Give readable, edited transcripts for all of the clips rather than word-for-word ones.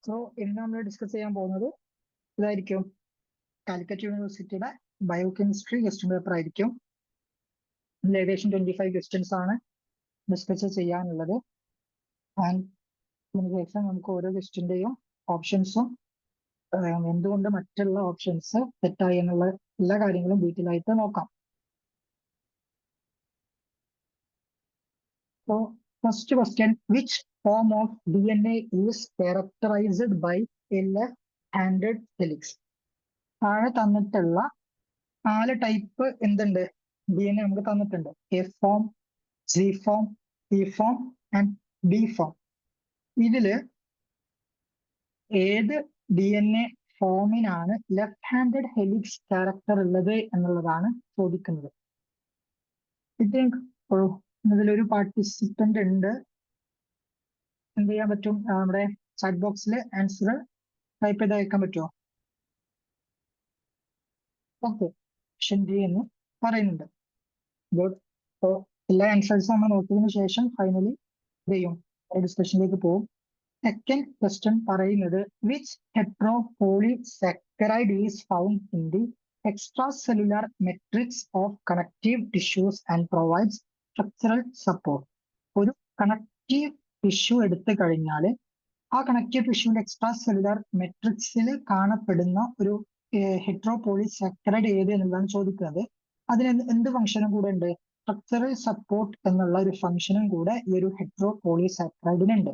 So ഇന്ന് നമ്മൾ discuss ചെയ്യാൻ പോകുന്നത് ഇതായിരിക്കും. കാലിക്കറ്റ് യൂണിവേഴ്സിറ്റിയുടെ ബയോകെമിസ്ട്രി ക്വസ്റ്റ്യൻ പേപ്പർ ആയിരിക്കും. ഇതിൽ ഏകദേശം 25 ക്വസ്റ്റ്യൻസ് ആണ് ഡിസ്കസ് ചെയ്യാനുള്ളത്. ആൻഡ് അതിനുശേഷം നമുക്ക് ഓരോ ക്വസ്റ്റ്യന്റെയും ഓപ്ഷൻസും എന്തുകൊണ്ട് മറ്റുള്ള ഓപ്ഷൻസ് തെറ്റായി എന്നുള്ള എല്ലാ കാര്യങ്ങളും ഡീറ്റെയിൽ ആയിട്ട് നോക്കാം. So first question, which form of DNA is characterized by a left-handed helix? താഴെ തന്നിട്ടുള്ള 4 ടൈപ്പ് എന്തുണ്ട് DNA നമുക്ക് തന്നിട്ടുണ്ട്. A form, G form, E form and B form. ഇതില് ഏത് DNA ഫോമിനാണ് ലെഫ്റ്റ് ഹാൻഡഡ് ഹെലിക്സ് ക്യാരക്ടർ ഉള്ളത് എന്നുള്ളതാണ് ചോദിക്കുന്നത്. ഐ തിങ്ക് ഇതിലൊരു പാർട്ടിസിപ്പന്റ് ഉണ്ട്. എന്ത് ചെയ്യാൻ പറ്റും? നമ്മുടെ ചാറ്റ് ബോക്സിൽ ആൻസർ ടൈപ്പ് ചെയ്ത് അയക്കാൻ പറ്റുമോ? ഓക്കെ, ഓപ്ഷൻ ഡി എന്ന് പറയുന്നുണ്ട്. ഗുഡ്. അപ്പോൾ എല്ലാ ആൻസേഴ്സും നമ്മൾ നോക്കിയതിനു ശേഷം ഫൈനലി ചെയ്യും ഡിസ്കഷനിലേക്ക് പോകും. സെക്കൻഡ് ക്വസ്റ്റ്യൻ പറയുന്നത്, which heteropolysaccharide is found in the extra cellular matrix of connective tissues and provides structural support. ഒരു കണക്റ്റീവ് ടിഷ്യൂ എടുത്തു കഴിഞ്ഞാൽ ആ കണക്റ്റീവ് ടിഷ്യൂവിന്റെ എക്സ്ട്രാ സെല്ലുലാർ മെട്രിക്സിൽ കാണപ്പെടുന്ന ഒരു ഹെട്രോപോളിസാക്കറൈഡ് ഏത് എന്നുള്ളതാണ് ചോദിക്കുന്നത്. അതിന് എന്ത് ഫംഗ്ഷനും കൂടെ ഉണ്ട്? സ്ട്രക്ചറൽ സപ്പോർട്ട് എന്നുള്ള ഒരു ഫംഗ്ഷനും കൂടെ ഈ ഒരു ഹെട്രോപോളിസാക്കറൈഡിനുണ്ട്.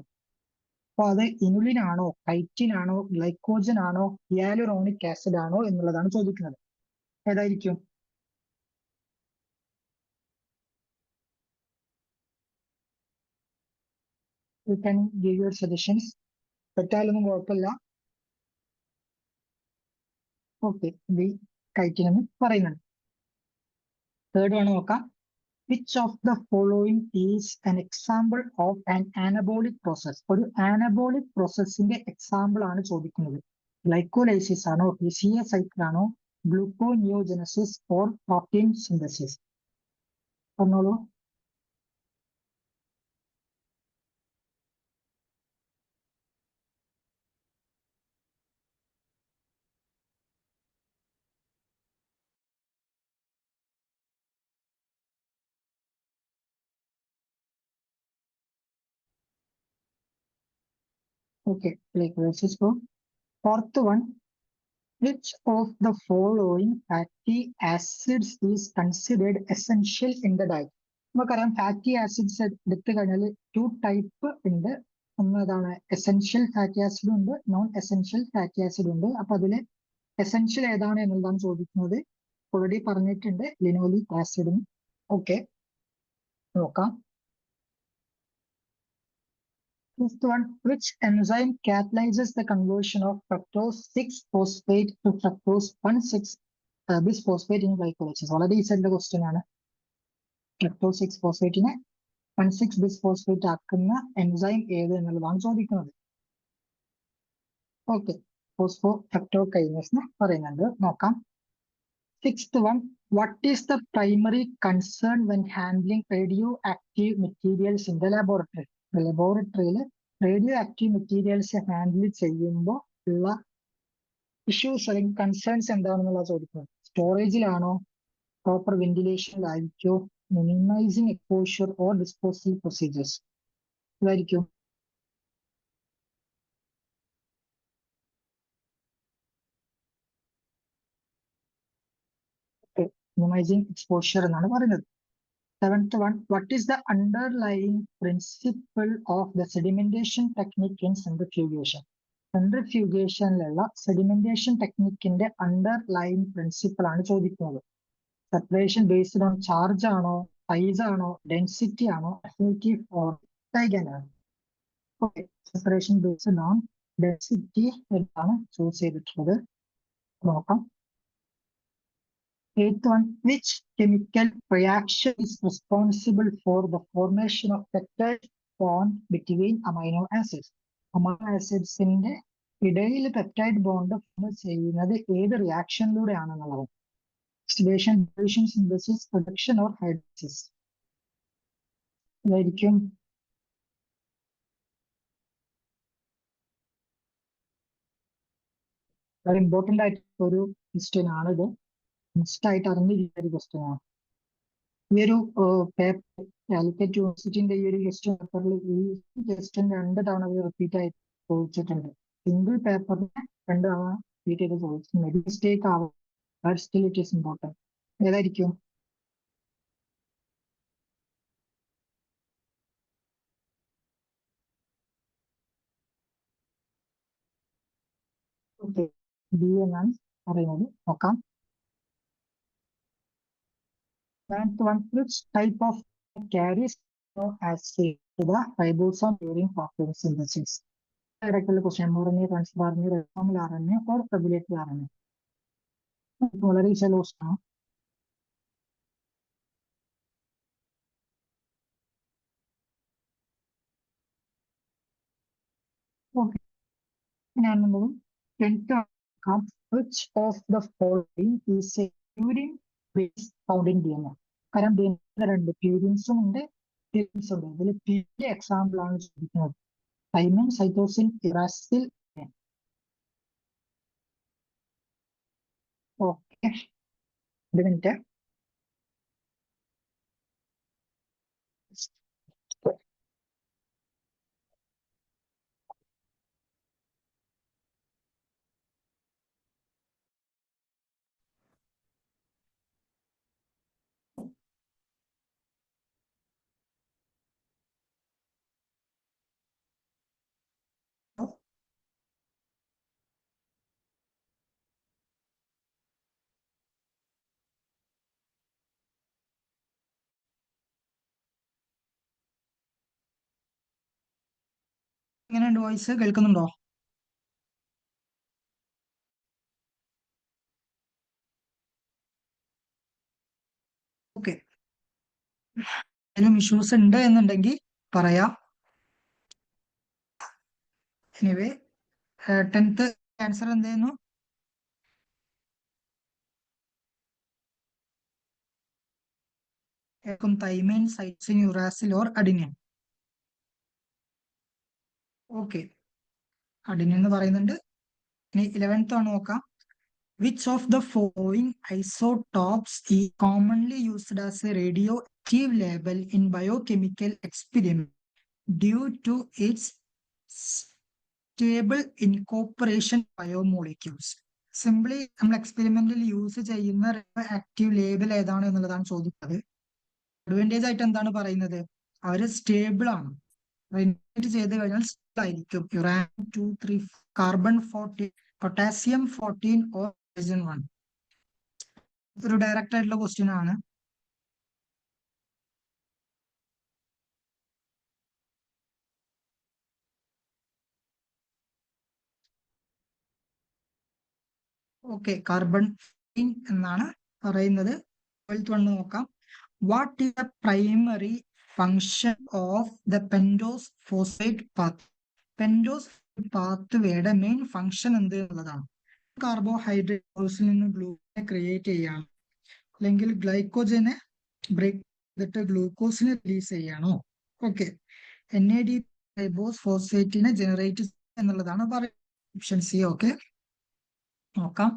അപ്പൊ അത് ഇനുലിൻ ആണോ, കൈറ്റിൻ ആണോ, ഗ്ലൈക്കോജൻ ആണോ, ഹിയാലുറോണിക് ആസിഡ് ആണോ എന്നുള്ളതാണ് ചോദിക്കുന്നത്. ഏതായിരിക്കും? You can give your suggestions. തെറ്റാലൊന്നും കുഴപ്പമില്ല. ഓക്കെ, ബി കൈറ്റിൻ എന്ന് പറയുന്നുണ്ട്. തേർഡ് ആണ് നോക്കാം. Which of the following is an example of an anabolic process? ഒരു anabolic processന്റെ എക്സാമ്പിൾ ആണ് ചോദിക്കുന്നത്. ഗ്ലൈക്കോലൈസിസ് ആണോ, PCA സൈക്കിൾ ആണോ, ഗ്ലൂക്കോനിയോജനസിസ് ഓർ പ്രോട്ടീൻ സിന്തസിസ്? പറഞ്ഞോളൂ. Okay, glycolysis go. Fourth one, which of the following fatty acids is considered essential in the diet? നമുക്കറിയാം fatty acids എടുത്തു കഴിഞ്ഞാൽ 2 type ഉണ്ട്. ഒന്നതാണ് എസെൻഷ്യൽ ഫാറ്റി ആസിഡ് ഉണ്ട്, നോൺ എസെൻഷ്യൽ ഫാറ്റി ആസിഡ് ഉണ്ട്. അപ്പൊ അതില് essential ഏതാണ് എന്നുള്ളതാണ് ചോദിക്കുന്നത്. ഓൾറെഡി പറഞ്ഞിട്ടുണ്ട്, ലിനോലിക് ആസിഡും. ഓക്കെ, നോക്കാം. Fifth one, which enzyme catalyzes the conversion of fructose 6-phosphate to fructose 1,6 bisphosphate in glycolysis? വളരെ ഈസി ആയിട്ടുള്ള ക്വസ്റ്റ്യൻ ആണ്. fructose 6-phosphate-നെ 1,6 bisphosphate ആക്കുന്ന എൻസൈം ഏത് എന്നുള്ളതാണ് ചോദിക്കുന്നത്. ഓക്കെ, ഫോസ്ഫോ ഫ്രക്ടോകൈനേസ് എന്ന് പറയുന്നുണ്ട്. നോക്കാം. Sixth one, what is the primary concern when handling radioactive materials in the laboratory? ലബോറട്ടറിയിൽ റേഡിയോ ആക്റ്റീവ് മെറ്റീരിയൽസ് ഹാൻഡിൽ ചെയ്യുമ്പോൾ ഉള്ള ഇഷ്യൂസ് അല്ലെങ്കിൽ കൺസേൺസ് എന്താണെന്നുള്ള ചോദിക്കുന്നത്. സ്റ്റോറേജിലാണോ, പ്രോപ്പർ വെന്റിലേഷനിലായിരിക്കോ, minimising exposure or disposal procedures? ഇതായിരിക്കും. മിനിമൈസിങ് എക്സ്പോഷർ എന്നാണ് പറയുന്നത്. Seventh one, what is the underlying principle of the sedimentation technique in centrifugation? സെൻട്രിഫ്യൂഗേഷനിലുള്ള സെഡിമെന്റേഷൻ ടെക്നിക്കിന്റെ അണ്ടർലൈൻ പ്രിൻസിപ്പിൾ ആണ് ചോദിക്കുന്നത്. സെപ്പറേഷൻ ബേസ്ഡ് ഓൺ ചാർജ് ആണോ, സൈസ് ആണോ, ഡെൻസിറ്റി ആണോ, അഫിനിറ്റി ഓർ ലൈഗൻഡ് ആണോ? Okay, separation based on density എന്നാണ് ചൂസ് ചെയ്തിട്ടുള്ളത്. നോക്കാം. Eighth one, which chemical reaction is responsible for the formation of peptide bond between amino acids? Amino ആസിഡ്സിന്റെ ഇടയിൽ peptide bond form ചെയ്യുന്നത് ഏത് റിയാക്ഷനിലൂടെയാണെന്നുള്ളത്. Oxidation, division, synthesis, reduction or hydrolysis? ഇതായിരിക്കും. വളരെ ഇമ്പോർട്ടന്റ് ആയിട്ടുള്ള ഒരു ക്വസ്റ്റ്യൻ ആണിത്. മസ്റ്റ് ആയിട്ട് അറിഞ്ഞിരിക്കുന്ന ഒരു ക്വസ്റ്റ്യൻ ആണ്. ഈ ഒരു പേപ്പർ കാലിക്കറ്റ് യൂണിവേഴ്സിറ്റിന്റെ ഈ ഒരു ക്വസ്റ്റ്യൻ പേപ്പറിൽ ഈ ക്വസ്റ്റ്യൻ 2 തവണ റിപ്പീറ്റ് ആയിട്ട് ചോദിച്ചിട്ടുണ്ട്. സിംഗിൾ പേപ്പറിന് 2 തവണ റിപ്പീറ്റ് ചെയ്ത് ചോദിച്ചിട്ടുണ്ട്. മിസ്റ്റേക്ക് ആവും, but still it is important. ഏതായിരിക്കും? ഓക്കെ, ബി എന്നാണ് പറയുന്നത്. നോക്കാം. Which type of carries as say to the ribosome during photosynthesis? Directly question mRNA, transfer RNA, ribosomal RNA or regulatory RNA. വളരെ വിശദോഷമാണ്. ഓക്കെ, ഞാനുള്ളതും 10th which of the following is a purine base found in DNA? കാരണം DNA രണ്ട് പ്യൂരിൻസും ഉണ്ട്, purines ഉണ്ട്. ഇതിൽ പ്യൂരിന്റെ example ആണ് ചോദിക്കുന്നത്. Thymine, cytosine, uracil. ഓക്കെ, ഒരു മിനിറ്റ്. എങ്ങനെയുണ്ട്? വോയിസ് കേൾക്കുന്നുണ്ടോ? ഓക്കെ, എന്തെങ്കിലും ഇഷ്യൂസ് ഉണ്ട് എന്നുണ്ടെങ്കിൽ പറയാം. എനിവേ 10th ആൻസർ എന്തായിരുന്നു? Thymine, cytosine, uracil or adenine. Okay, adenine എന്ന് പറയുന്നുണ്ട്. ഇനി 11th ആണ് നോക്കാം. Which of the following isotopes is commonly used as a radioactive label in biochemical experiment due to its stable incorporation biomolecules? Simply നമ്മൾ എക്സ്പെരിമെന്റിൽ use ചെയ്യുന്ന active label ഏതാണ് എന്നുള്ളതാണ് ചോദിക്കുന്നത്. അഡ്വാൻറ്റേജ് ആയിട്ട് എന്താണ് പറയുന്നത്? അവര് സ്റ്റേബിൾ ആണ്. ചെയ്ത് കഴിഞ്ഞാൽ സ്റ്റേബിൾ ആയിരിക്കും. Uranium 2, 3, carbon 14, potassium 14 or hydrogen 1. ഒരു ഡയറക്റ്റ് ആയിട്ടുള്ള ക്വസ്റ്റ്യൻ ആണ്. ഓക്കെ, കാർബൺ എന്നാണ് പറയുന്നത്. 12th വൺ നോക്കാം. What is the primary function of the pentose phosphate path? Pentose പാത്വേയുടെ മെയിൻ ഫങ്ഷൻ എന്ത് എന്നുള്ളതാണ്. കാർബോഹൈഡ്രേറ്റ്സിൽ നിന്ന് ഗ്ലൂക്കോസിനെ ക്രിയേറ്റ് ചെയ്യാണ്, അല്ലെങ്കിൽ ഗ്ലൈക്കോജനെ ബ്രേക്ക് ചെയ്തിട്ട് ഗ്ലൂക്കോസിനെ റിലീസ് ചെയ്യാണോ? ഓക്കെ, NAD റൈബോസ് ഫോസ്ഫേറ്റിനെ ജനറേറ്റ് എന്നുള്ളതാണ് പറയുന്നത്. Option C. ഓക്കെ, നോക്കാം.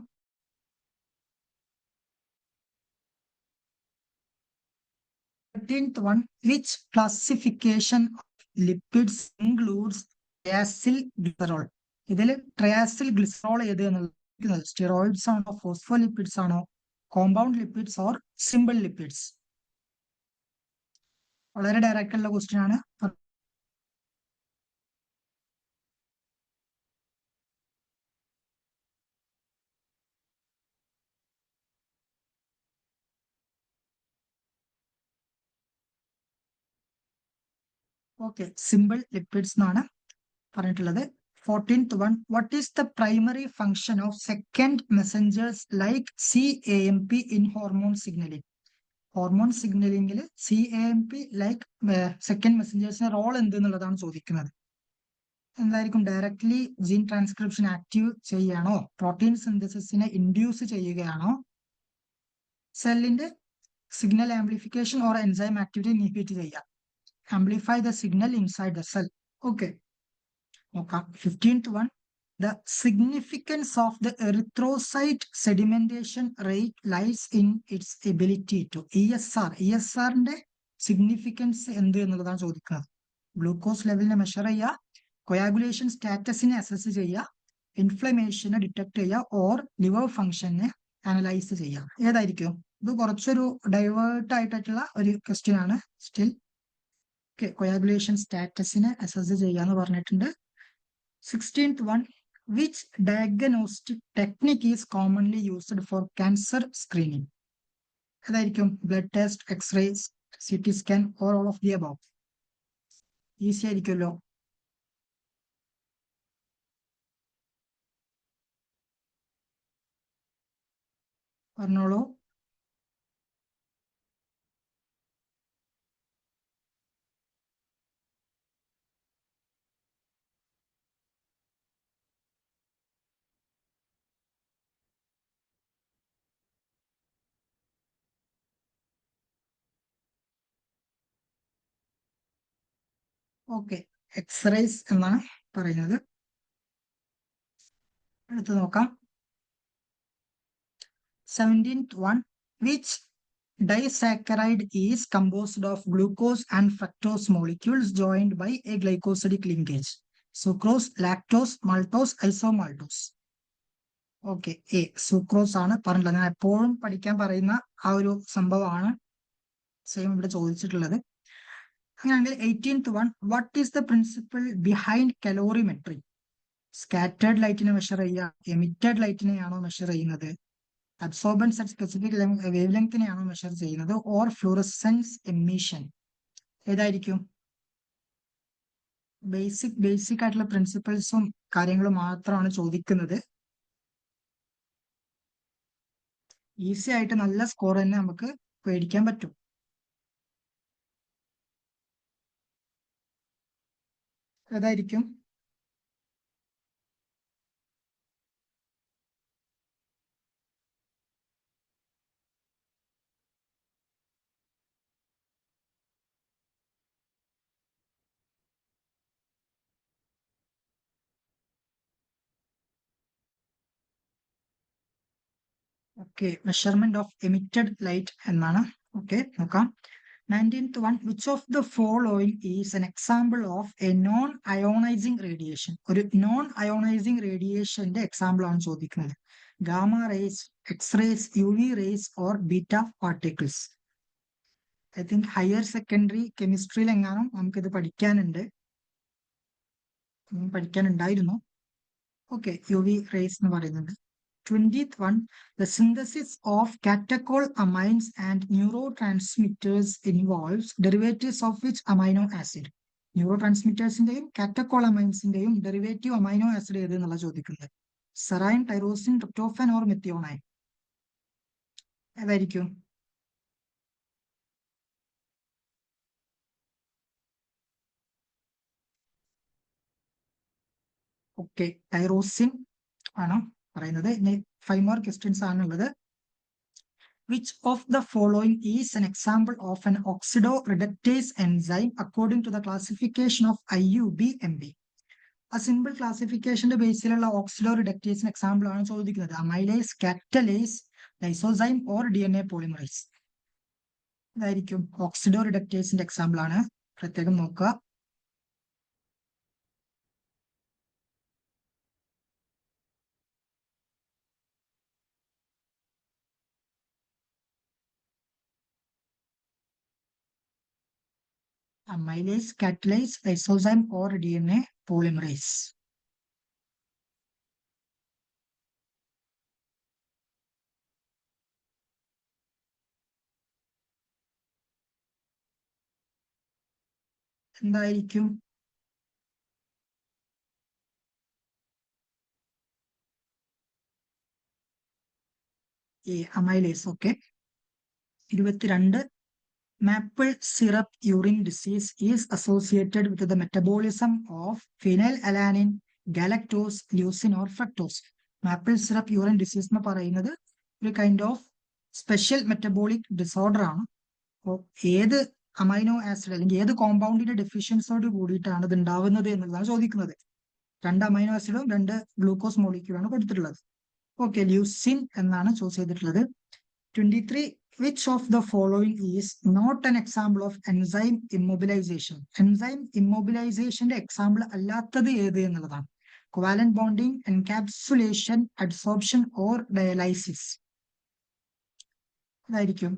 One, which classification of lipids includes triacyl glycerol? ഇതിൽ ട്രയാസിൽ ഗ്ലിസറോൾ ഏത് എന്നുള്ളത് സ്റ്റിറോയിഡ്സ് ആണോ, ഫോസ്ഫോലിപ്പിഡ്സ് ആണോ, compound lipids or simple lipids? വളരെ ഡയറക്റ്റ് ഉള്ള ക്വസ്റ്റ്യൻ ആണ്. ഓക്കെ, സിമ്പിൾ ലിപ്പിഡ്സ് എന്നാണ് പറഞ്ഞിട്ടുള്ളത്. 14th one, what is the primary function of second messengers like CAMP in hormone signaling? Hormone സിഗ്നലിംഗിൽ CAMP ലൈക്ക് സെക്കൻഡ് മെസ്സഞ്ചേഴ്സിന്റെ role എന്ത് എന്നുള്ളതാണ് ചോദിക്കുന്നത്. എന്തായിരിക്കും? ഡയറക്ട്ലി ജീൻ ട്രാൻസ്ക്രിപ്ഷൻ ആക്റ്റീവ് ചെയ്യാണോ, പ്രോട്ടീൻ സിന്തസിസിനെ ഇൻഡ്യൂസ് ചെയ്യുകയാണോ, സെല്ലിന്റെ signal amplification or enzyme activity inhibit ചെയ്യുക, amplify the signal inside the cell. Okay, നോക്കാം. 15th one, The significance of the erythrocyte sedimentation rate lies in its ability to ESRന്റെ significance എന്ത് എന്നുള്ളതാണ് ചോദിക്കുന്നത്. ഗ്ലൂക്കോസ് ലെവലിനെ മെഷർ ചെയ്യുക, കൊയാഗുലേഷൻ സ്റ്റാറ്റസിനെ assess ചെയ്യുക, ഇൻഫ്ലമേഷനെ ഡിറ്റക്ട് ചെയ്യുക, ഓർ ലിവർ ഫംഗ്ഷനെ അനലൈസ് ചെയ്യുക. ഏതായിരിക്കും? ഇത് കുറച്ചൊരു ഡൈവേർട്ട് ആയിട്ടുള്ള ഒരു ക്വസ്റ്റ്യൻ ആണ്. സ്റ്റിൽ കൊയാഗുലേഷൻ സ്റ്റാറ്റസിനെ അസസ് ചെയ്യുക എന്ന് പറഞ്ഞിട്ടുണ്ട്. 16th one, which diagnostic technique is commonly used for cancer screening? ഏതായിരിക്കും? Blood test, X-rays, CT scan, or all of the above? Easy ആയിരിക്കുമല്ലോ. പറഞ്ഞോളൂ. ഓക്കെ, എക്സ്റേസ് എന്നാണ് പറയുന്നത്. അടുത്ത് നോക്കാം. 17th one, which disaccharide is composed of glucose and fructose molecules joined by a glycosidic linkage? Sucrose, lactose, maltose, isomaltose. Okay, sucrose ആണ് പറഞ്ഞിട്ടുള്ളത്. ഞാൻ എപ്പോഴും പഠിക്കാൻ പറയുന്ന ആ ഒരു സംഭവമാണ് സെയിം ഇവിടെ ചോദിച്ചിട്ടുള്ളത്. അങ്ങനെയാണെങ്കിൽ 18th one, what is the principle behind calorimetry? Scattered ലൈറ്റിനെ മെഷർ ചെയ്യുക, എമിറ്റഡ് ലൈറ്റിനെയാണോ മെഷർ ചെയ്യുന്നത്, അബ്സോർബൻസ് അറ്റ് സ്പെസിഫിക് വേവ് ലെങ്തിനെയാണോ മെഷർ ചെയ്യുന്നത്, ഓർ ഫ്ലൂറസെൻസ് എമിഷൻ? ഏതായിരിക്കും? ബേസിക് ആയിട്ടുള്ള പ്രിൻസിപ്പിൾസും കാര്യങ്ങളും മാത്രമാണ് ചോദിക്കുന്നത്. ഈസി ആയിട്ട് നല്ല സ്കോർ തന്നെ നമുക്ക് പേടിക്കാൻ പറ്റും. ഏതായിരിക്കും? Okay, measurement of emitted light എന്നാണ്. ഓക്കെ, നോക്കാം. 19th one, which of the following is an example of a non-ionizing radiation? ഒരു നോൺ അയോണൈസിങ് റേഡിയേഷന്റെ എക്സാമ്പിൾ ആണ് ചോദിക്കുന്നത്. Gamma rays, X rays, UV rays, or beta particles? I think higher secondary കെമിസ്ട്രിയിൽ എങ്ങാനും നമുക്കിത് പഠിക്കാനുണ്ടായിരുന്നു. Okay, UV raise എന്ന് പറയുന്നത്. 20th one, the synthesis of catechol amines and neurotransmitters involves derivatives of which amino acid? ന്യൂറോട്രാൻസ്മിറ്റേഴ്സിന്റെയും catechol അമൈൻസിന്റെയും derivative amino acid ഏത് എന്നുള്ള ചോദിക്കുന്നത്. Serine, tyrosine, tryptophan, or methionine? ഏതായിരിക്കും? ഓക്കെ, ടൈറോസിൻ ആണ് പറയുന്നത്. ഇനി 5 more questions ആണുള്ളത്. Which of the following is an example of an oxidoreductase enzyme according to the classification of IUPAC? ആ സിമ്പിൾ ക്ലാസിഫിക്കേഷന്റെ ബേസിലുള്ള ഓക്സിഡോറിഡക്റ്റേസിന് എക്സാമ്പിൾ ആണ് ചോദിക്കുന്നത്. Amylase, catalase, lysozyme, or DNA polymerase? ഇതായിരിക്കും ഓക്സിഡോറിഡക്റ്റേസിന്റെ എക്സാമ്പിൾ ആണ്. പ്രത്യേകം നോക്കുക. Amylase, catalase, lysozyme, or DNA polymerase? എന്തായിരിക്കും? amylase. Okay. 22, maple syrup urine disease is associated with the metabolism of phenylalanine, galactose, leucine, or fructose? Maple syrup urine disease എന്ന് പറയുന്നത് ഒരു kind of special metabolic disorder ആണ്. അപ്പോൾ ഏത് amino acid അല്ലെങ്കിൽ ഏത് കോമ്പൗണ്ടിന്റെ ഡെഫിഷ്യൻസിയോട് കൂടിയിട്ടാണ് ഇത് ഉണ്ടാവുന്നത് എന്നുള്ളതാണ് ചോദിക്കുന്നത്. 2 അമൈനോ ആസിഡും 2 ഗ്ലൂക്കോസ് മോളിക്യൂളാണ് കൊടുത്തിട്ടുള്ളത്. ഓക്കെ, ല്യൂസിൻ എന്നാണ് ചൂസ് ചെയ്തിട്ടുള്ളത്. 23. Which of the following is not an example of enzyme immobilization? Enzyme immobilization example അല്ലാത്തത് ഏത് എന്നുള്ളതാണ്. Covalent bonding, encapsulation, adsorption or dialysis. അതായിരിക്കും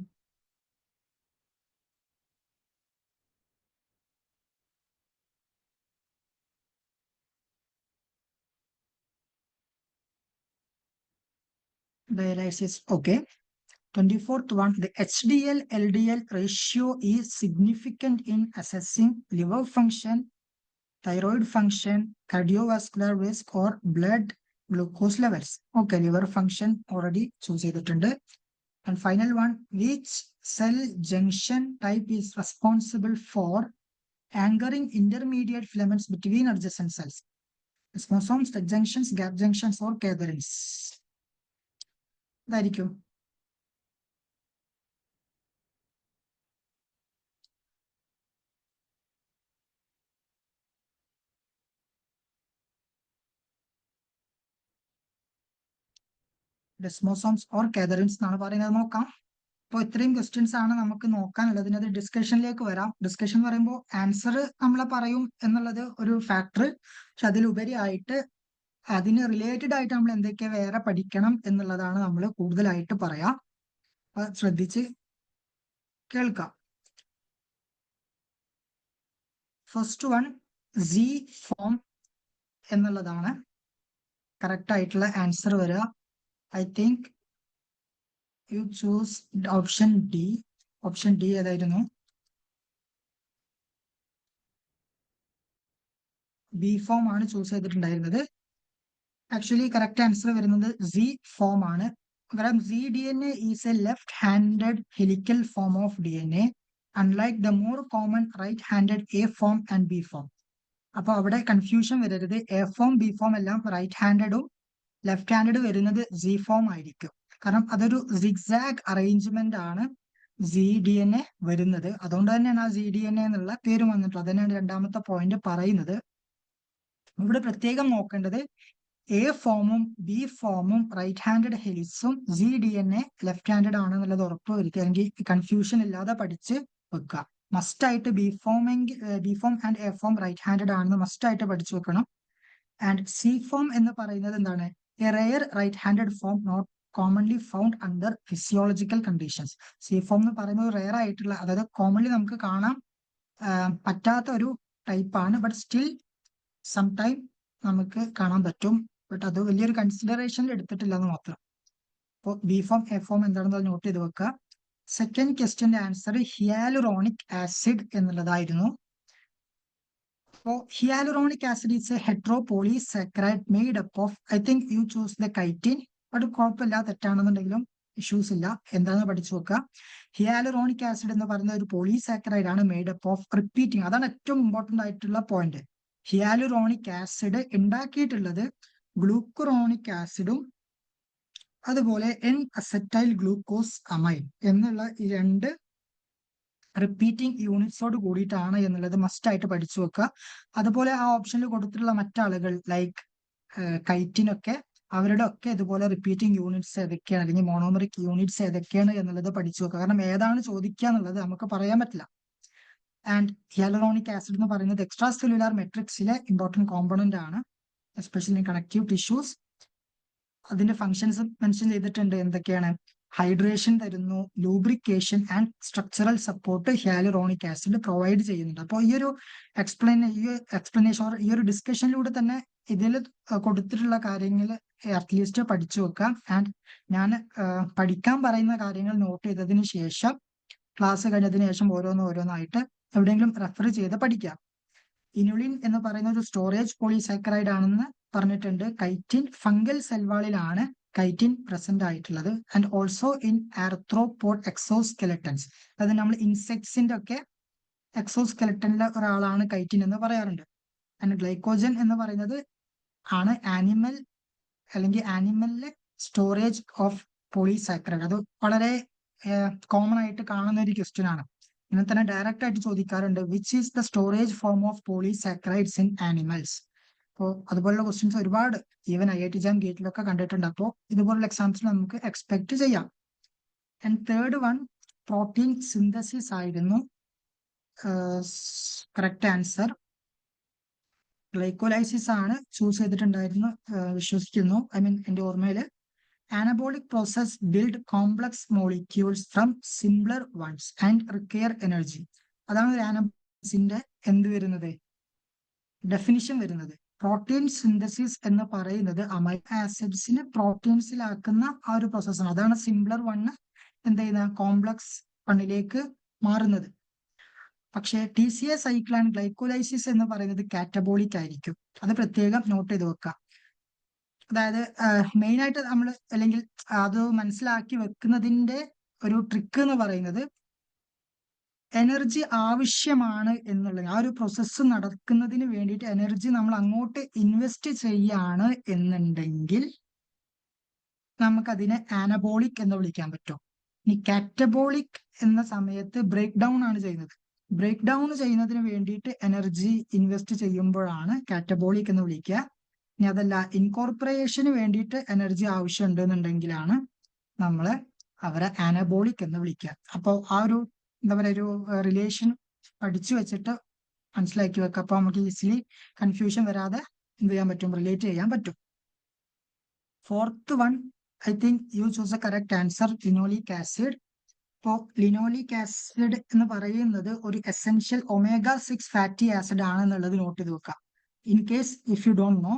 dialysis. Okay. 24th one, the HDL-LDL ratio is significant in assessing liver function, thyroid function, cardiovascular risk or blood glucose levels. Okay, liver function already choose ചെയ്തിട്ടുണ്ട്. And final one, which cell junction type is responsible for anchoring intermediate filaments between adjacent cells? Desmosomes, stud junctions, gap junctions or cadherins. അതായിരിക്കും ഡെസ്മോസോംസ് or Catherine's എന്നാണ് പറയുന്നത്. നോക്കാം. അപ്പോൾ ഇത്രയും questions ആണ് നമുക്ക് നോക്കാനുള്ളത്. അത് ഡിസ്കഷനിലേക്ക് വരാം. ഡിസ്കഷൻ എന്ന് പറയുമ്പോൾ ആൻസർ നമ്മൾ പറയും എന്നുള്ളത് ഒരു ഫാക്ടർ, പക്ഷെ അതിലുപരിയായിട്ട് അതിന് റിലേറ്റഡ് ആയിട്ട് നമ്മൾ എന്തൊക്കെ വേറെ പഠിക്കണം എന്നുള്ളതാണ് നമ്മൾ കൂടുതലായിട്ട് പറയാം. അപ്പൊ ശ്രദ്ധിച്ച് കേൾക്കാം. ഫസ്റ്റ് വൺ സി ഫോം എന്നുള്ളതാണ് കറക്റ്റ് ആയിട്ടുള്ള ആൻസർ വരിക. I think you choose option D. Option D ഏതായിരുന്നു? ബി ഫോം ആണ് ചൂസ് ചെയ്തിട്ടുണ്ടായിരുന്നത്. ആക്ച്വലി കറക്റ്റ് ആൻസർ വരുന്നത് സി ഫോം ആണ്. കാരണം ZDNA is a left handed helical form of DNA, unlike the more common right handed A form and B form. അപ്പൊ അവിടെ confusion വരരുത്. A form B form എല്ലാം right ഹാൻഡഡും left handed വരുന്നത് C form ആയിരിക്കും. കാരണം അതൊരു സിഗ്സാഗ് അറേഞ്ച്മെന്റ് ആണ് ZDNA വരുന്നത്. അതുകൊണ്ട് തന്നെയാണ് ആ ZDNA എന്നുള്ള പേര് വന്നിട്ടുള്ളത്. അതന്നെയാണ് രണ്ടാമത്തെ പോയിന്റ് പറയുന്നത്. ഇവിടെ പ്രത്യേകം നോക്കേണ്ടത് എ ഫോമും ബി ഫോമും റൈറ്റ് ഹാൻഡഡ് ഹെലിക്സും ZDNA ലെഫ്റ്റ് ഹാൻഡഡ് ആണെന്നുള്ളത് ഉറപ്പ് വരുത്തുക. അല്ലെങ്കിൽ കൺഫ്യൂഷൻ ഇല്ലാതെ പഠിച്ച് വെക്കുക. മസ്റ്റ് ആയിട്ട് B form and A form right handed ആണെന്ന് മസ്റ്റ് ആയിട്ട് പഠിച്ചു വെക്കണം. ആൻഡ് സി ഫോം എന്ന് പറയുന്നത് എന്താണ്? A rare right handed form not commonly found under physiological conditions. C form എന്ന് പറയുന്നത് റെയർ ആയിട്ടുള്ള, അതായത് കോമൺലി നമുക്ക് കാണാൻ പറ്റാത്ത ഒരു ടൈപ്പാണ്. ബട്ട് സ്റ്റിൽ സം ടൈം നമുക്ക് കാണാൻ പറ്റും. ബട്ട് അത് വലിയൊരു കൺസിഡറേഷനിൽ എടുത്തിട്ടില്ല എന്ന് മാത്രം. അപ്പോൾ ബി ഫോം എ ഫോം എന്താണെന്ന് നോട്ട് ചെയ്ത് വെക്കുക. സെക്കൻഡ് ക്വസ്റ്റ്യന്റെ ആൻസർ ഹിയാലുറോണിക് ആസിഡ് എന്നുള്ളതായിരുന്നു. അപ്പോൾ hyaluronic acid is a heteropolysaccharide made up of, I think you choose the chitin. But കുഴപ്പമില്ല, തെറ്റാണെന്നുണ്ടെങ്കിലും ഇഷ്യൂസ് ഇല്ല. എന്താണെന്ന് പഠിച്ചു വെക്കുക. ഹിയാലുറോണിക് ആസിഡ് എന്ന് പറയുന്ന ഒരു പോളിസാക്കറൈഡ് ആണ് മെയ്ഡ് അപ്പ് ഓഫ് റിപ്പീറ്റിംഗ്. അതാണ് ഏറ്റവും ഇമ്പോർട്ടന്റ് ആയിട്ടുള്ള പോയിന്റ്. ഹിയാലുറോണിക് ആസിഡ് ഉണ്ടാക്കിയിട്ടുള്ളത് ഗ്ലൂക്കുറോണിക് ആസിഡും അതുപോലെ എൻ അസറ്റൈൽ ഗ്ലൂക്കോസ് അമൈൻ എന്നുള്ള ഈ രണ്ട് റിപ്പീറ്റിംഗ് യൂണിറ്റ്സോട് കൂടിയിട്ടാണ് എന്നുള്ളത് മസ്റ്റ് ആയിട്ട് പഠിച്ചു വെക്കുക. അതുപോലെ ആ ഓപ്ഷനിൽ കൊടുത്തിട്ടുള്ള മറ്റാളുകൾ ലൈക്ക് കൈറ്റിനൊക്കെ അവരുടെ ഒക്കെ ഇതുപോലെ റിപ്പീറ്റിംഗ് യൂണിറ്റ്സ് ഏതൊക്കെയാണ് അല്ലെങ്കിൽ മോണോമറിക് യൂണിറ്റ്സ് ഏതൊക്കെയാണ് എന്നുള്ളത് പഠിച്ചു വെക്കുക. കാരണം ഏതാണ് ചോദിക്കുക എന്നുള്ളത് നമുക്ക് പറയാൻ പറ്റില്ല. ആൻഡ് ഹിയാലുറോണിക് ആസിഡ് എന്ന് പറയുന്നത് എക്സ്ട്രാ സെല്ലുലാർ മെട്രിക്സിലെ ഇമ്പോർട്ടന്റ് കോമ്പണന്റ് ആണ്, എസ്പെഷ്യലി കണക്റ്റീവ് ടിഷ്യൂസ്. അതിന്റെ ഫങ്ഷൻസ് മെൻഷൻ ചെയ്തിട്ടുണ്ട്. എന്തൊക്കെയാണ്? ഹൈഡ്രേഷൻ തരുന്നു, lubrication and structural support hyaluronic acid provide ചെയ്യുന്നുണ്ട്. അപ്പോൾ ഈ ഒരു എക്സ്പ്ലനേഷൻ ഈ ഒരു ഡിസ്കഷനിലൂടെ തന്നെ ഇതിൽ കൊടുത്തിട്ടുള്ള കാര്യങ്ങൾ അറ്റ്ലീസ്റ്റ് പഠിച്ചു വെക്കാം. ആൻഡ് ഞാൻ പഠിക്കാൻ പറയുന്ന കാര്യങ്ങൾ നോട്ട് ചെയ്തതിന് ശേഷം ക്ലാസ് കഴിഞ്ഞതിന് ശേഷം ഓരോന്നായിട്ട് എവിടെയെങ്കിലും റെഫർ ചെയ്ത് പഠിക്കാം. ഇനുലിൻ എന്ന് പറയുന്ന ഒരു സ്റ്റോറേജ് പോളിസാക്കറൈഡ് ആണെന്ന് പറഞ്ഞിട്ടുണ്ട്. കൈറ്റിൻ ഫംഗൽ സെൽവാളിലാണ് കൈറ്റിൻ പ്രസന്റ് ആയിട്ടുള്ളത്. ആൻഡ് ഓൾസോ ഇൻ ആർത്രോപോഡ് എക്സോസ്കെലറ്റൻസ്, അത് നമ്മൾ ഇൻസെക്ട്സിന്റെ ഒക്കെ എക്സോസ്കെലറ്റനിലെ ഒരാളാണ് കൈറ്റിൻ എന്ന് പറയാറുണ്ട്. ആൻഡ് ഗ്ലൈക്കോജൻ എന്ന് പറയുന്നത് ആണ് ആനിമൽ അല്ലെങ്കിൽ ആനിമലിലെ സ്റ്റോറേജ് ഓഫ് പോളിസാക്കറൈഡ്. അത് വളരെ കോമൺ ആയിട്ട് കാണുന്ന ഒരു ക്വസ്റ്റ്യൻ ആണ്. ഇങ്ങനെ തന്നെ ഡയറക്റ്റ് ആയിട്ട് ചോദിക്കാറുണ്ട്. Which is the storage form of polysaccharides in animals? അപ്പോൾ അതുപോലുള്ള ക്വസ്റ്റ്യൻസ് ഒരുപാട് ഈവൻ IIT JAM ഗേറ്റിലൊക്കെ കണ്ടിട്ടുണ്ട്. അപ്പോൾ ഇതുപോലുള്ള എക്സാംസിൽ നമുക്ക് എക്സ്പെക്ട് ചെയ്യാം. And third one protein synthesis ആയിരുന്നു കറക്റ്റ് ആൻസർ. ഗ്ലൈക്കോലൈസിസ് ആണ് ചൂസ് ചെയ്തിട്ടുണ്ടായിരുന്നു വിശ്വസിക്കുന്നു. ഐ മീൻ എന്റെ ഓർമ്മയില്. Anabolic process build complex molecules from simpler ones and require energy. അതാണ് ഒരു ആനബോളിക്സിന്റെ എന്ത് വരുന്നത്, ഡെഫിനിഷൻ വരുന്നത്. പ്രോട്ടീൻ സിന്തസിസ് എന്ന് പറയുന്നത് അമൈനോ ആസിഡ്സിനെ പ്രോട്ടീൻസിലാക്കുന്ന ആ ഒരു പ്രോസസ്സാണ്. അതാണ് സിംപ്ലർ വണ്ണ് എന്ത് ചെയ്യുന്ന കോംപ്ലക്സ് വണ്ണിലേക്ക് മാറുന്നത്. പക്ഷേ TCA സൈക്കിൾ ആൻഡ് ഗ്ലൈക്കോലൈസിസ് എന്ന് പറയുന്നത് കാറ്റബോളിക് ആയിരിക്കും. അത് പ്രത്യേകം നോട്ട് ചെയ്ത് വെക്കുക. അതായത് മെയിൻ ആയിട്ട് നമ്മൾ അല്ലെങ്കിൽ അത് മനസ്സിലാക്കി വെക്കുന്നതിന്റെ ഒരു ട്രിക്ക് എന്ന് പറയുന്നത് എനർജി ആവശ്യമാണ് എന്നുള്ളത്. ആ ഒരു പ്രോസസ്സ് നടക്കുന്നതിന് വേണ്ടിയിട്ട് എനർജി നമ്മൾ അങ്ങോട്ട് ഇൻവെസ്റ്റ് ചെയ്യാണ് എന്നുണ്ടെങ്കിൽ നമുക്കതിനെ ആനബോളിക് എന്ന് വിളിക്കാൻ പറ്റും. ഇനി കാറ്റബോളിക് എന്ന സമയത്ത് ബ്രേക്ക് ഡൗൺ ആണ് ചെയ്യുന്നത്. ബ്രേക്ക് ഡൗൺ ചെയ്യുന്നതിന് വേണ്ടിയിട്ട് എനർജി ഇൻവെസ്റ്റ് ചെയ്യുമ്പോഴാണ് കാറ്റബോളിക് എന്ന് വിളിക്കുക. ഇനി അതല്ല ഇൻകോർപ്പറേഷന് വേണ്ടിയിട്ട് എനർജി ആവശ്യമുണ്ട് എന്നുണ്ടെങ്കിലാണ് നമ്മള് അവരെ ആനബോളിക് എന്ന് വിളിക്കുക. അപ്പോൾ ആ ഒരു എന്താ പറയുക ഒരു റിലേഷൻ പഠിച്ചു വെച്ചിട്ട് മനസ്സിലാക്കി വെക്കുക. അപ്പൊ നമുക്ക് ഈസിലി കൺഫ്യൂഷൻ വരാതെ എന്ത് ചെയ്യാൻ പറ്റും, റിലേറ്റ് ചെയ്യാൻ പറ്റും. Fourth one I think you choose a correct answer, linoleic acid. ഇപ്പോൾ ലിനോളിക് ആസിഡ് എന്ന് പറയുന്നത് ഒരു എസെൻഷ്യൽ omega-6 ഫാറ്റി ആസിഡ് ആണെന്നുള്ളത് നോട്ട് ചെയ്ത് വെക്കാം. In case if you don't know,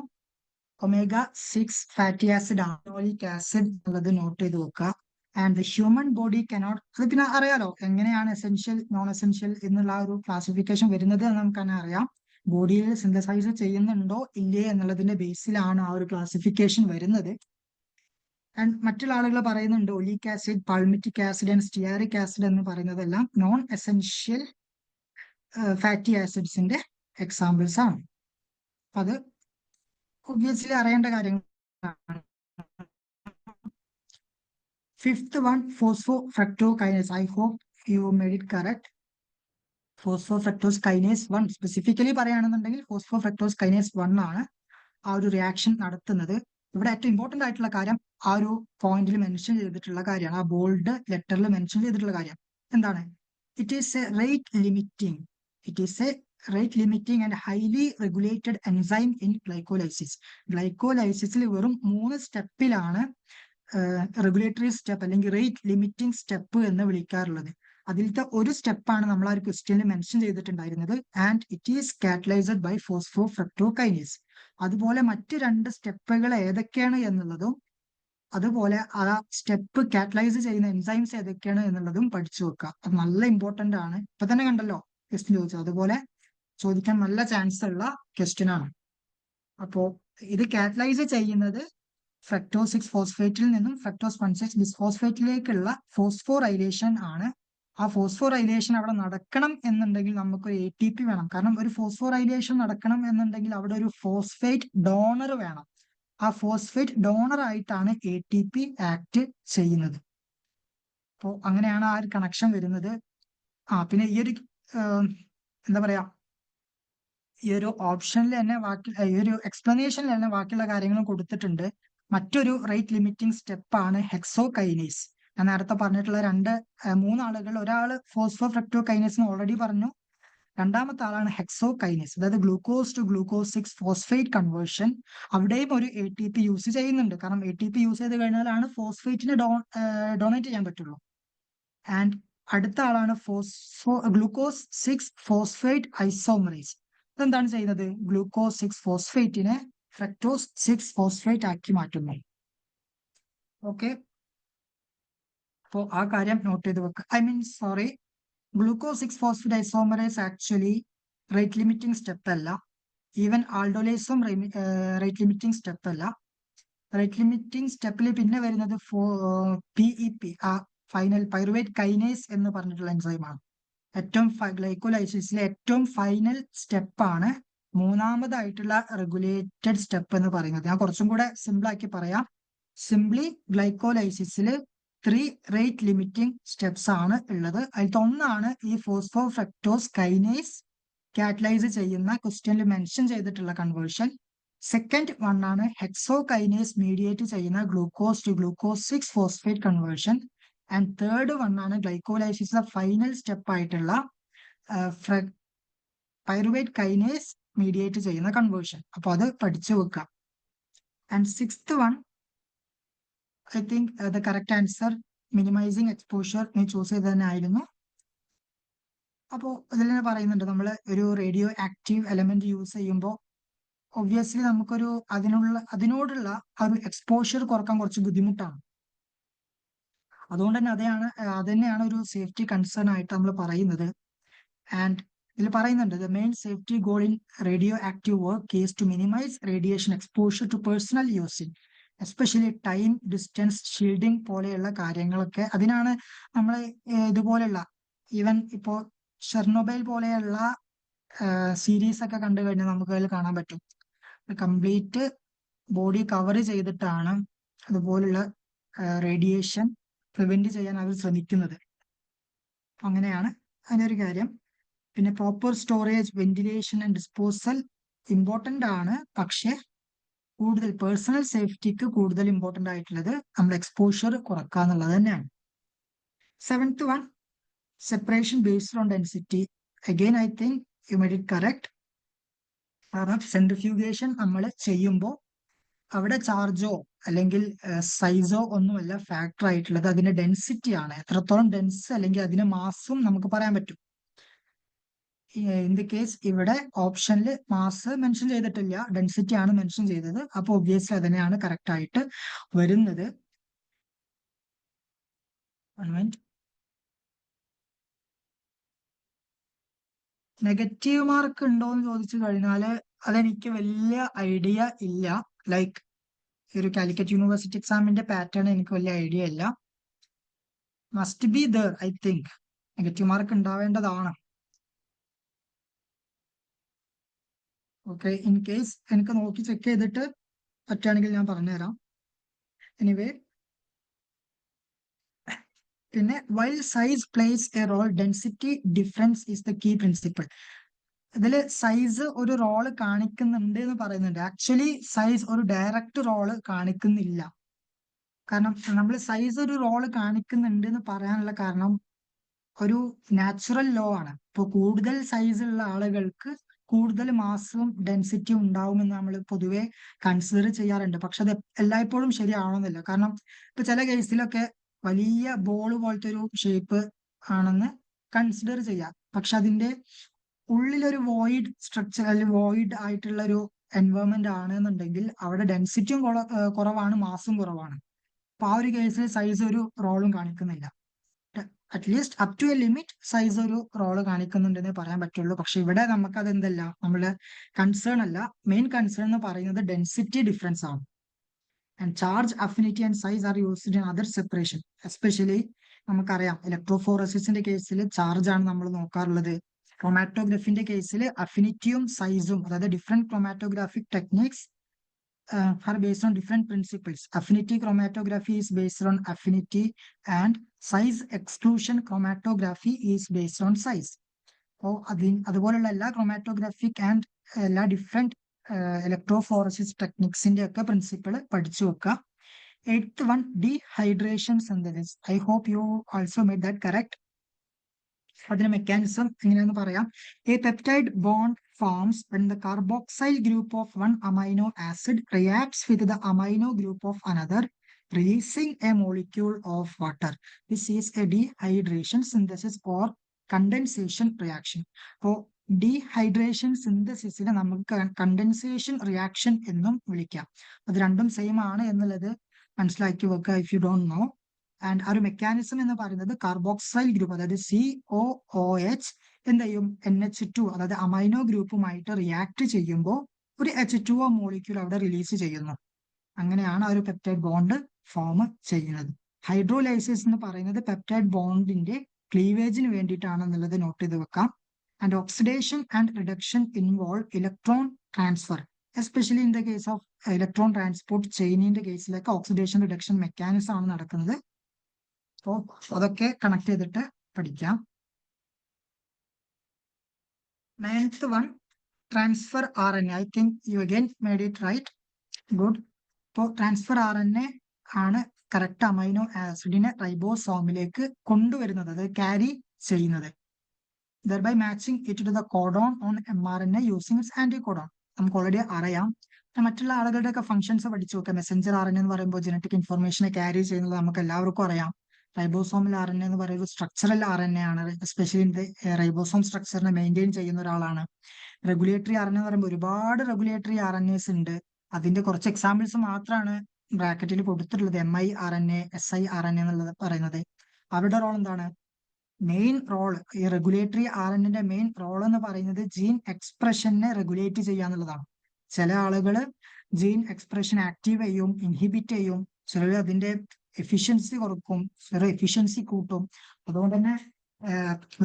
omega-6 fatty acid ആണ് ലിനോളിക് ആസിഡ് എന്നുള്ളത് നോട്ട് ചെയ്ത് വെക്കുക. And the human body cannot, അത് പിന്നെ അറിയാലോ എങ്ങനെയാണ് എസെൻഷ്യൽ നോൺ എസെൻഷ്യൽ എന്നുള്ള ഒരു ക്ലാസിഫിക്കേഷൻ വരുന്നത് എന്ന് നമുക്ക് തന്നെ അറിയാം. ബോഡിയിൽ സിന്തസൈസ് ചെയ്യുന്നുണ്ടോ ഇല്ലേ എന്നുള്ളതിന്റെ ബേസിലാണ് ആ ഒരു ക്ലാസിഫിക്കേഷൻ വരുന്നത്. ആൻഡ് മറ്റുള്ള ആളുകൾ പറയുന്നുണ്ട് oleic acid, palmitic acid and stearic acid എന്ന് പറയുന്നതെല്ലാം നോൺ എസെൻഷ്യൽ ഫാറ്റി ആസിഡ്സിന്റെ എക്സാമ്പിൾസ് ആണ്. അത് ഒബ്വിയസ്ലി അറിയേണ്ട കാര്യങ്ങളാണ്. Fifth one phosphofructokinase. I hope you made it correct. Phosphofructokinase 1 specifically പറയുകയാണെന്നുണ്ടെങ്കിൽ phosphofructokinase 1 ആണ് ആ ഒരു റിയാക്ഷൻ നടത്തുന്നത്. ഇവിടെ ഏറ്റവും ഇമ്പോർട്ടന്റ് ആയിട്ടുള്ള കാര്യം ആ ഒരു പോയിന്റിൽ മെൻഷൻ ചെയ്തിട്ടുള്ള കാര്യമാണ്, ആ ബോൾഡ് ലെറ്ററിൽ മെൻഷൻ ചെയ്തിട്ടുള്ള കാര്യം എന്താണ്? It is a rate limiting and highly regulated enzyme in glycolysis. ഗ്ലൈക്കോലൈസിസിൽ വെറും 3 സ്റ്റെപ്പിലാണ് റെഗുലേറ്ററി സ്റ്റെപ്പ് അല്ലെങ്കിൽ റേറ്റ് ലിമിറ്റിംഗ് സ്റ്റെപ്പ് എന്ന് വിളിക്കാറുള്ളത്. അതിലത്തെ ഒരു സ്റ്റെപ്പാണ് നമ്മൾ ആ ഒരു ക്വസ്റ്റ്യനിൽ മെൻഷൻ ചെയ്തിട്ടുണ്ടായിരുന്നത്. And it is catalysed by phosphofructokinase. അതുപോലെ മറ്റ് 2 സ്റ്റെപ്പുകൾ ഏതൊക്കെയാണ് എന്നുള്ളതും അതുപോലെ ആ സ്റ്റെപ്പ് കാറ്റലൈസ് ചെയ്യുന്ന എൻസൈംസ് ഏതൊക്കെയാണ് എന്നുള്ളതും പഠിച്ചു വെക്കുക. അത് നല്ല ഇമ്പോർട്ടന്റ് ആണ്. ഇപ്പൊ തന്നെ കണ്ടല്ലോ ക്വസ്റ്റ്യൻ ചോദിച്ചത്, അതുപോലെ ചോദിക്കാൻ നല്ല ചാൻസ് ഉള്ള ക്വസ്റ്റ്യൻ ആണ്. അപ്പോ ഇത് കാറ്റലൈസ് ചെയ്യുന്നത് ഫ്രക്ടോസ് 6 ഫോസ്ഫേറ്റിൽ നിന്നും ഫ്രക്ടോസ് 1,6 ബിസ്ഫോസ്ഫേറ്റിലേക്കുള്ള ഫോസ്ഫോറൈലേഷൻ ആണ്. ആ ഫോസ്ഫോറൈലേഷൻ അവിടെ നടക്കണം എന്നുണ്ടെങ്കിൽ നമുക്കൊരു ATP വേണം. കാരണം ഒരു ഫോസ്ഫോറൈലേഷൻ നടക്കണം എന്നുണ്ടെങ്കിൽ അവിടെ ഒരു ഫോസ്ഫേറ്റ് ഡോണർ വേണം. ആ ഫോസ്ഫേറ്റ് ഡോണർ ആയിട്ടാണ് ATP ആക്ട് ചെയ്യുന്നത്. അപ്പോൾ അങ്ങനെയാണ് ആ ഒരു കണക്ഷൻ വരുന്നത്. പിന്നെ ഈ ഒരു എന്താ പറയാ, ഈ ഒരു ഓപ്ഷനിൽ തന്നെ ഈ ഒരു എക്സ്പ്ലനേഷനിൽ തന്നെ ബാക്കിയുള്ള കാര്യങ്ങളും കൊടുത്തിട്ടുണ്ട്. മറ്റൊരു റേറ്റ് ലിമിറ്റിംഗ് സ്റ്റെപ്പാണ് ഹെക്സോകൈനേസ്. ഞാൻ നേരത്തെ പറഞ്ഞിട്ടുള്ള 3 ആളുകൾ, ഒരാള് ഫോസ്ഫോഫ്രക്ടോകൈനേസ് ഓൾറെഡി പറഞ്ഞു, രണ്ടാമത്തെ ആളാണ് ഹെക്സോകൈനേസ്, അതായത് glucose to glucose 6 phosphate conversion. അവിടെയും ഒരു ATP യൂസ് ചെയ്യുന്നുണ്ട്. കാരണം ATP യൂസ് ചെയ്ത് കഴിഞ്ഞാലാണ് ഫോസ്ഫേറ്റിന് ഡൊണേറ്റ് ചെയ്യാൻ പറ്റുള്ളൂ. ആൻഡ് അടുത്ത ആളാണ് ഗ്ലൂക്കോസ് 6 ഫോസ്ഫേറ്റ് ഐസോമറേസ്. ഇതെന്താണ് ചെയ്യുന്നത്? ഗ്ലൂക്കോസ് 6 ഫോസ്ഫേറ്റിനെ ഫ്രക്ടോസ് 6 ഫോസ്ഫേറ്റ് ആക്കി മാറ്റുന്നു. ഓക്കെ, അപ്പോൾ ആ കാര്യം നോട്ട് ചെയ്ത് വെക്കുക. Glucose 6 phosphate isomerase actually rate limiting step അല്ല. ഈവൻ ആൾഡോലേസും റേറ്റ് ലിമിറ്റിംഗ് സ്റ്റെപ്പ് അല്ല. റേറ്റ് ലിമിറ്റിംഗ് സ്റ്റെപ്പിൽ പിന്നെ വരുന്നത് PEP, ഫൈനൽ പൈറുവേറ്റ് കൈനേസ് എന്ന് പറഞ്ഞിട്ടുള്ള എൻസൈമാണ്. ഏറ്റവും ഗ്ലൈക്കോലൈസിസിലെ ഏറ്റവും ഫൈനൽ സ്റ്റെപ്പാണ് മൂന്നാമതായിട്ടുള്ള റെഗുലേറ്റഡ് സ്റ്റെപ്പ് എന്ന് പറയുന്നത്. ഞാൻ കുറച്ചും കൂടെ സിമ്പിൾ ആക്കി പറയാം. സിംപ്ലി ഗ്ലൈക്കോലൈസിസിൽ 3 റേറ്റ് ലിമിറ്റിംഗ് സ്റ്റെപ്സ് ആണ് ഉള്ളത്. അതിലത്തെ ഒന്നാണ് ഈ ഫോസ്ഫോഫ്രക്ടോസ് കൈനേസ് കാറ്റലൈസ് ചെയ്യുന്ന ക്വസ്റ്റ്യനിൽ മെൻഷൻ ചെയ്തിട്ടുള്ള കൺവേർഷൻ. സെക്കൻഡ് വൺ ആണ് ഹെക്സോകൈനേസ് മീഡിയേറ്റ് ചെയ്യുന്ന glucose to glucose 6 phosphate conversion. And third one ആണ് ഗ്ലൈക്കോലൈസിസ് ഫൈനൽ സ്റ്റെപ്പ് ആയിട്ടുള്ള പൈറുവേറ്റ് കൈനേസ് മീഡിയേറ്റ് ചെയ്യുന്ന കൺവേർഷൻ. അപ്പൊ അത് പഠിച്ചു വെക്കാം. And sixth one, I think the correct answer minimizing exposure നീ ചൂസ് ചെയ്ത് തന്നെ ആയിരുന്നു. അപ്പോൾ ഇതിൽ തന്നെ പറയുന്നുണ്ട് നമ്മൾ ഒരു റേഡിയോ ആക്റ്റീവ് എലമെന്റ് യൂസ് ചെയ്യുമ്പോൾ ഒബ്വിയസ്ലി നമുക്കൊരു അതിനോടുള്ള ആ ഒരു എക്സ്പോഷർ കുറക്കാൻ കുറച്ച് ബുദ്ധിമുട്ടാണ്. അതുകൊണ്ട് തന്നെ അത് തന്നെയാണ് ഒരു സേഫ്റ്റി കൺസേൺ ആയിട്ട് നമ്മൾ പറയുന്നത്. ആൻഡ് ഇതിൽ പറയുന്നുണ്ട് the main safety goal in radio active work is to minimize radiation exposure to personnel using, especially time distance shielding പോലെയുള്ള കാര്യങ്ങളൊക്കെ. അതിനാണ് നമ്മൾ ഇതുപോലെയുള്ള ഈവൻ ഇപ്പോൾ ഷെർണോബൈൽ പോലെയുള്ള സീരീസ് ഒക്കെ കണ്ടു കഴിഞ്ഞാൽ നമുക്ക് അതിൽ കാണാൻ പറ്റും കംപ്ലീറ്റ് ബോഡി കവർ ചെയ്തിട്ടാണ് അതുപോലുള്ള റേഡിയേഷൻ പ്രിവെന്റ് ചെയ്യാൻ അവർ ശ്രമിക്കുന്നത്. അങ്ങനെയാണ് അതിൻ്റെ ഒരു കാര്യം. പിന്നെ proper storage, ventilation and disposal important ആണ്. പക്ഷെ കൂടുതൽ പേഴ്സണൽ സേഫ്റ്റിക്ക് കൂടുതൽ ഇമ്പോർട്ടൻ്റ് ആയിട്ടുള്ളത് നമ്മൾ എക്സ്പോഷർ കുറക്കുക എന്നുള്ളത് തന്നെയാണ്. Seventh one, separation based on density. Again I think you made it correct. കാരണം സെൻട്രിഫ്യൂഗേഷൻ നമ്മൾ ചെയ്യുമ്പോൾ അവിടെ ചാർജോ അല്ലെങ്കിൽ സൈസോ ഒന്നുമല്ല ഫാക്ടർ ആയിട്ടുള്ളത്, അതിന്റെ ഡെൻസിറ്റി ആണ്. എത്രത്തോളം ഡെൻസ് അല്ലെങ്കിൽ അതിന്റെ മാസും നമുക്ക് പറയാൻ പറ്റും. ഇൻ ദി കേസ് ഇവിടെ ഓപ്ഷനിൽ മാസ് മെൻഷൻ ചെയ്തിട്ടില്ല, ഡെൻസിറ്റി ആണ് മെൻഷൻ ചെയ്തത്. അപ്പൊ ഒബ്വിയസ്ലി അതിനെയാണ് കറക്റ്റ് ആയിട്ട് വരുന്നത്. നെഗറ്റീവ് മാർക്ക് ഉണ്ടോ എന്ന് ചോദിച്ചു കഴിഞ്ഞാൽ അതെനിക്ക് വലിയ ഐഡിയ ഇല്ല. ലൈക്ക് ഒരു കാലിക്കറ്റ് യൂണിവേഴ്സിറ്റി എക്സാമിന്റെ പാറ്റേൺ എനിക്ക് വലിയ ഐഡിയ ഇല്ല. Must be there, I think negative mark ഉണ്ടാവേണ്ടതാണ്. ഓക്കെ, ഇൻ കേസ് എനിക്ക് നോക്കി ചെക്ക് ചെയ്തിട്ട് പറ്റുകയാണെങ്കിൽ ഞാൻ പറഞ്ഞുതരാം. എനിവേ, പിന്നെ while size plays a role, density difference is the key principle. ഇതിൽ സൈസ് ഒരു റോള് കാണിക്കുന്നുണ്ട് എന്ന് പറയുന്നുണ്ട്. ആക്ച്വലി സൈസ് ഒരു ഡയറക്റ്റ് റോള് കാണിക്കുന്നില്ല. കാരണം നമ്മൾ സൈസ് ഒരു റോള് കാണിക്കുന്നുണ്ട് എന്ന് പറയാനുള്ള കാരണം ഒരു നാച്ചുറൽ ലോ ആണ്. ഇപ്പോൾ കൂടുതൽ സൈസ് ഉള്ള ആളുകൾക്ക് കൂടുതൽ മാസും ഡെൻസിറ്റിയും ഉണ്ടാവുമെന്ന് നമ്മൾ പൊതുവെ കൺസിഡർ ചെയ്യാറുണ്ട്. പക്ഷെ അത് എല്ലായ്പ്പോഴും ശരിയാവണമെന്നില്ല. കാരണം ഇപ്പൊ ചില കേസിലൊക്കെ വലിയ ബോൾ പോലത്തെ ഒരു ഷേപ്പ് ആണെന്ന് കൺസിഡർ ചെയ്യാം. പക്ഷെ അതിന്റെ ഉള്ളിലൊരു വോയിഡ് സ്ട്രക്ചർ അല്ലെങ്കിൽ വോയിഡ് ആയിട്ടുള്ള ഒരു എൻവയോൺമെന്റ് ആണെന്നുണ്ടെങ്കിൽ അവിടെ ഡെൻസിറ്റിയും കുറവാണ്, മാസും കുറവാണ്. അപ്പൊ ആ ഒരു കേസിൽ സൈസ് ഒരു റോളും കാണിക്കുന്നില്ല. At least up to a limit size ഒരു റോള് കാണിക്കുന്നുണ്ടെന്നേ പറയാൻ പറ്റുള്ളൂ. പക്ഷെ ഇവിടെ നമുക്ക് അത് എന്തല്ല, നമ്മുടെ കൺസേൺ അല്ല. മെയിൻ കൺസേൺ എന്ന് പറയുന്നത് ഡെൻസിറ്റി ഡിഫറൻസ് ആണ്. And charge, affinity and size are used in other separation. Especially നമുക്കറിയാം ഇലക്ട്രോഫോറസിന്റെ കേസിൽ ചാർജ് ആണ് നമ്മൾ നോക്കാറുള്ളത്. ക്രൊമാറ്റോഗ്രഫിന്റെ കേസിൽ അഫിനിറ്റിയും സൈസും, അതായത് different chromatographic techniques are based on different principles. Affinity chromatography is based on affinity and size exclusion chromatography is based on size. അപ്പോൾ അതുപോലുള്ള എല്ലാ ക്രൊമാറ്റോഗ്രാഫിക് ആൻഡ് എല്ലാ ഡിഫറെന്റ് ഇലക്ട്രോഫോറസിസ് ടെക്നിക്സിന്റെ ഒക്കെ പ്രിൻസിപ്പിൾ പഠിച്ചു വെക്കുക. Eighth one, dehydration synthesis. I hope you also made that correct. അതിന്റെ mechanism എങ്ങനെയാന്ന് പറയാം. A peptide bond forms when the carboxyl group of one amino acid reacts with the amino group of another, releasing a molecule of water. This is a dehydration synthesis or condensation reaction. So dehydration synthesis നെ നമുക്ക് condensation reaction എന്നും വിളിക്കാം. അത് രണ്ടും same ആണ് എന്നുള്ളത് മനസ്സിലാക്കി വെക്കുക if you don't no. And ആ ഒരു മെക്കാനിസം എന്ന് പറയുന്നത് കാർബോക്സൈൽ ഗ്രൂപ്പ്, അതായത് COOH എന്ത് ചെയ്യും, NH2 അതായത് അമൈനോ ഗ്രൂപ്പുമായിട്ട് റിയാക്ട് ചെയ്യുമ്പോൾ ഒരു H2O മോളിക്യൂൾ അവിടെ റിലീസ് ചെയ്യുന്നു. അങ്ങനെയാണ് ആ ഒരു പെപ്റ്റൈഡ് ബോണ്ട് ഫോം ചെയ്യുന്നത്. ഹൈഡ്രോലൈസിസ് എന്ന് പറയുന്നത് പെപ്റ്റൈഡ് ബോണ്ടിന്റെ ക്ലീവേജിന് വേണ്ടിയിട്ടാണെന്നുള്ളത് നോട്ട് ചെയ്ത് വെക്കാം. And oxidation and reduction involve electron transfer, especially in the case of electron transport ചെയിനിന്റെ കേസിലൊക്കെ ഓക്സിഡേഷൻ റിഡക്ഷൻ മെക്കാനിസം ആണ് നടക്കുന്നത്. അപ്പോൾ അതൊക്കെ കണക്ട് ചെയ്തിട്ട് പഠിക്കാം. Ninth one, transfer RNA. I think you again made it right. Good. ഇപ്പോൾ ട്രാൻസ്ഫർ RNA ആണ് കറക്റ്റ് അമൈനോ ആസിഡിനെ റൈബോസോമിലേക്ക് കൊണ്ടുവരുന്നത്, അത് ക്യാരി ചെയ്യുന്നത്. thereby matching it to the codon on mRNA using its anticodon. നമുക്ക് ഓൾറെഡി അറിയാം. മറ്റുള്ള ആളുകളുടെയൊക്കെ ഫംഗ്ഷൻസ് പഠിച്ചു നോക്കാം. മെസ്സഞ്ചർ RNA എന്ന് പറയുമ്പോൾ ജനറ്റിക് ഇൻഫർമേഷനെ ക്യാരി ചെയ്യുന്നത് നമുക്ക് എല്ലാവർക്കും അറിയാം. റൈബോസോമൽ RNA എന്ന് പറയുന്നത് സ്ട്രക്ചറൽ RNA ആണ്. എസ്പെഷ്യലി റൈബോസോം സ്ട്രക്ചറിനെ മെയിൻറ്റെയിൻ ചെയ്യുന്ന ഒരാളാണ്. റെഗുലേറ്ററി RNA എന്ന് പറയുമ്പോൾ ഒരുപാട് റെഗുലേറ്ററി RNAs ഉണ്ട്. അതിന്റെ കുറച്ച് എക്സാമ്പിൾസ് മാത്രമാണ് ബ്രാക്കറ്റിൽ കൊടുത്തിട്ടുള്ളത്. miRNA, siRNA എന്നുള്ളത് പറയുന്നത്. അവരുടെ റോൾ എന്താണ്? മെയിൻ റോൾ, ഈ റെഗുലേറ്ററി RNA മെയിൻ റോൾ എന്ന് പറയുന്നത് ജീൻ എക്സ്പ്രഷനെ റെഗുലേറ്റ് ചെയ്യാന്നുള്ളതാണ്. ചില ആളുകൾ ജീൻ എക്സ്പ്രഷൻ ആക്റ്റീവ് ചെയ്യും, ഇൻഹിബിറ്റ് ചെയ്യും, ചിലർ അതിന്റെ എഫിഷ്യൻസി കുറക്കും, ചിലർ എഫിഷ്യൻസി കൂട്ടും. അതുകൊണ്ട് തന്നെ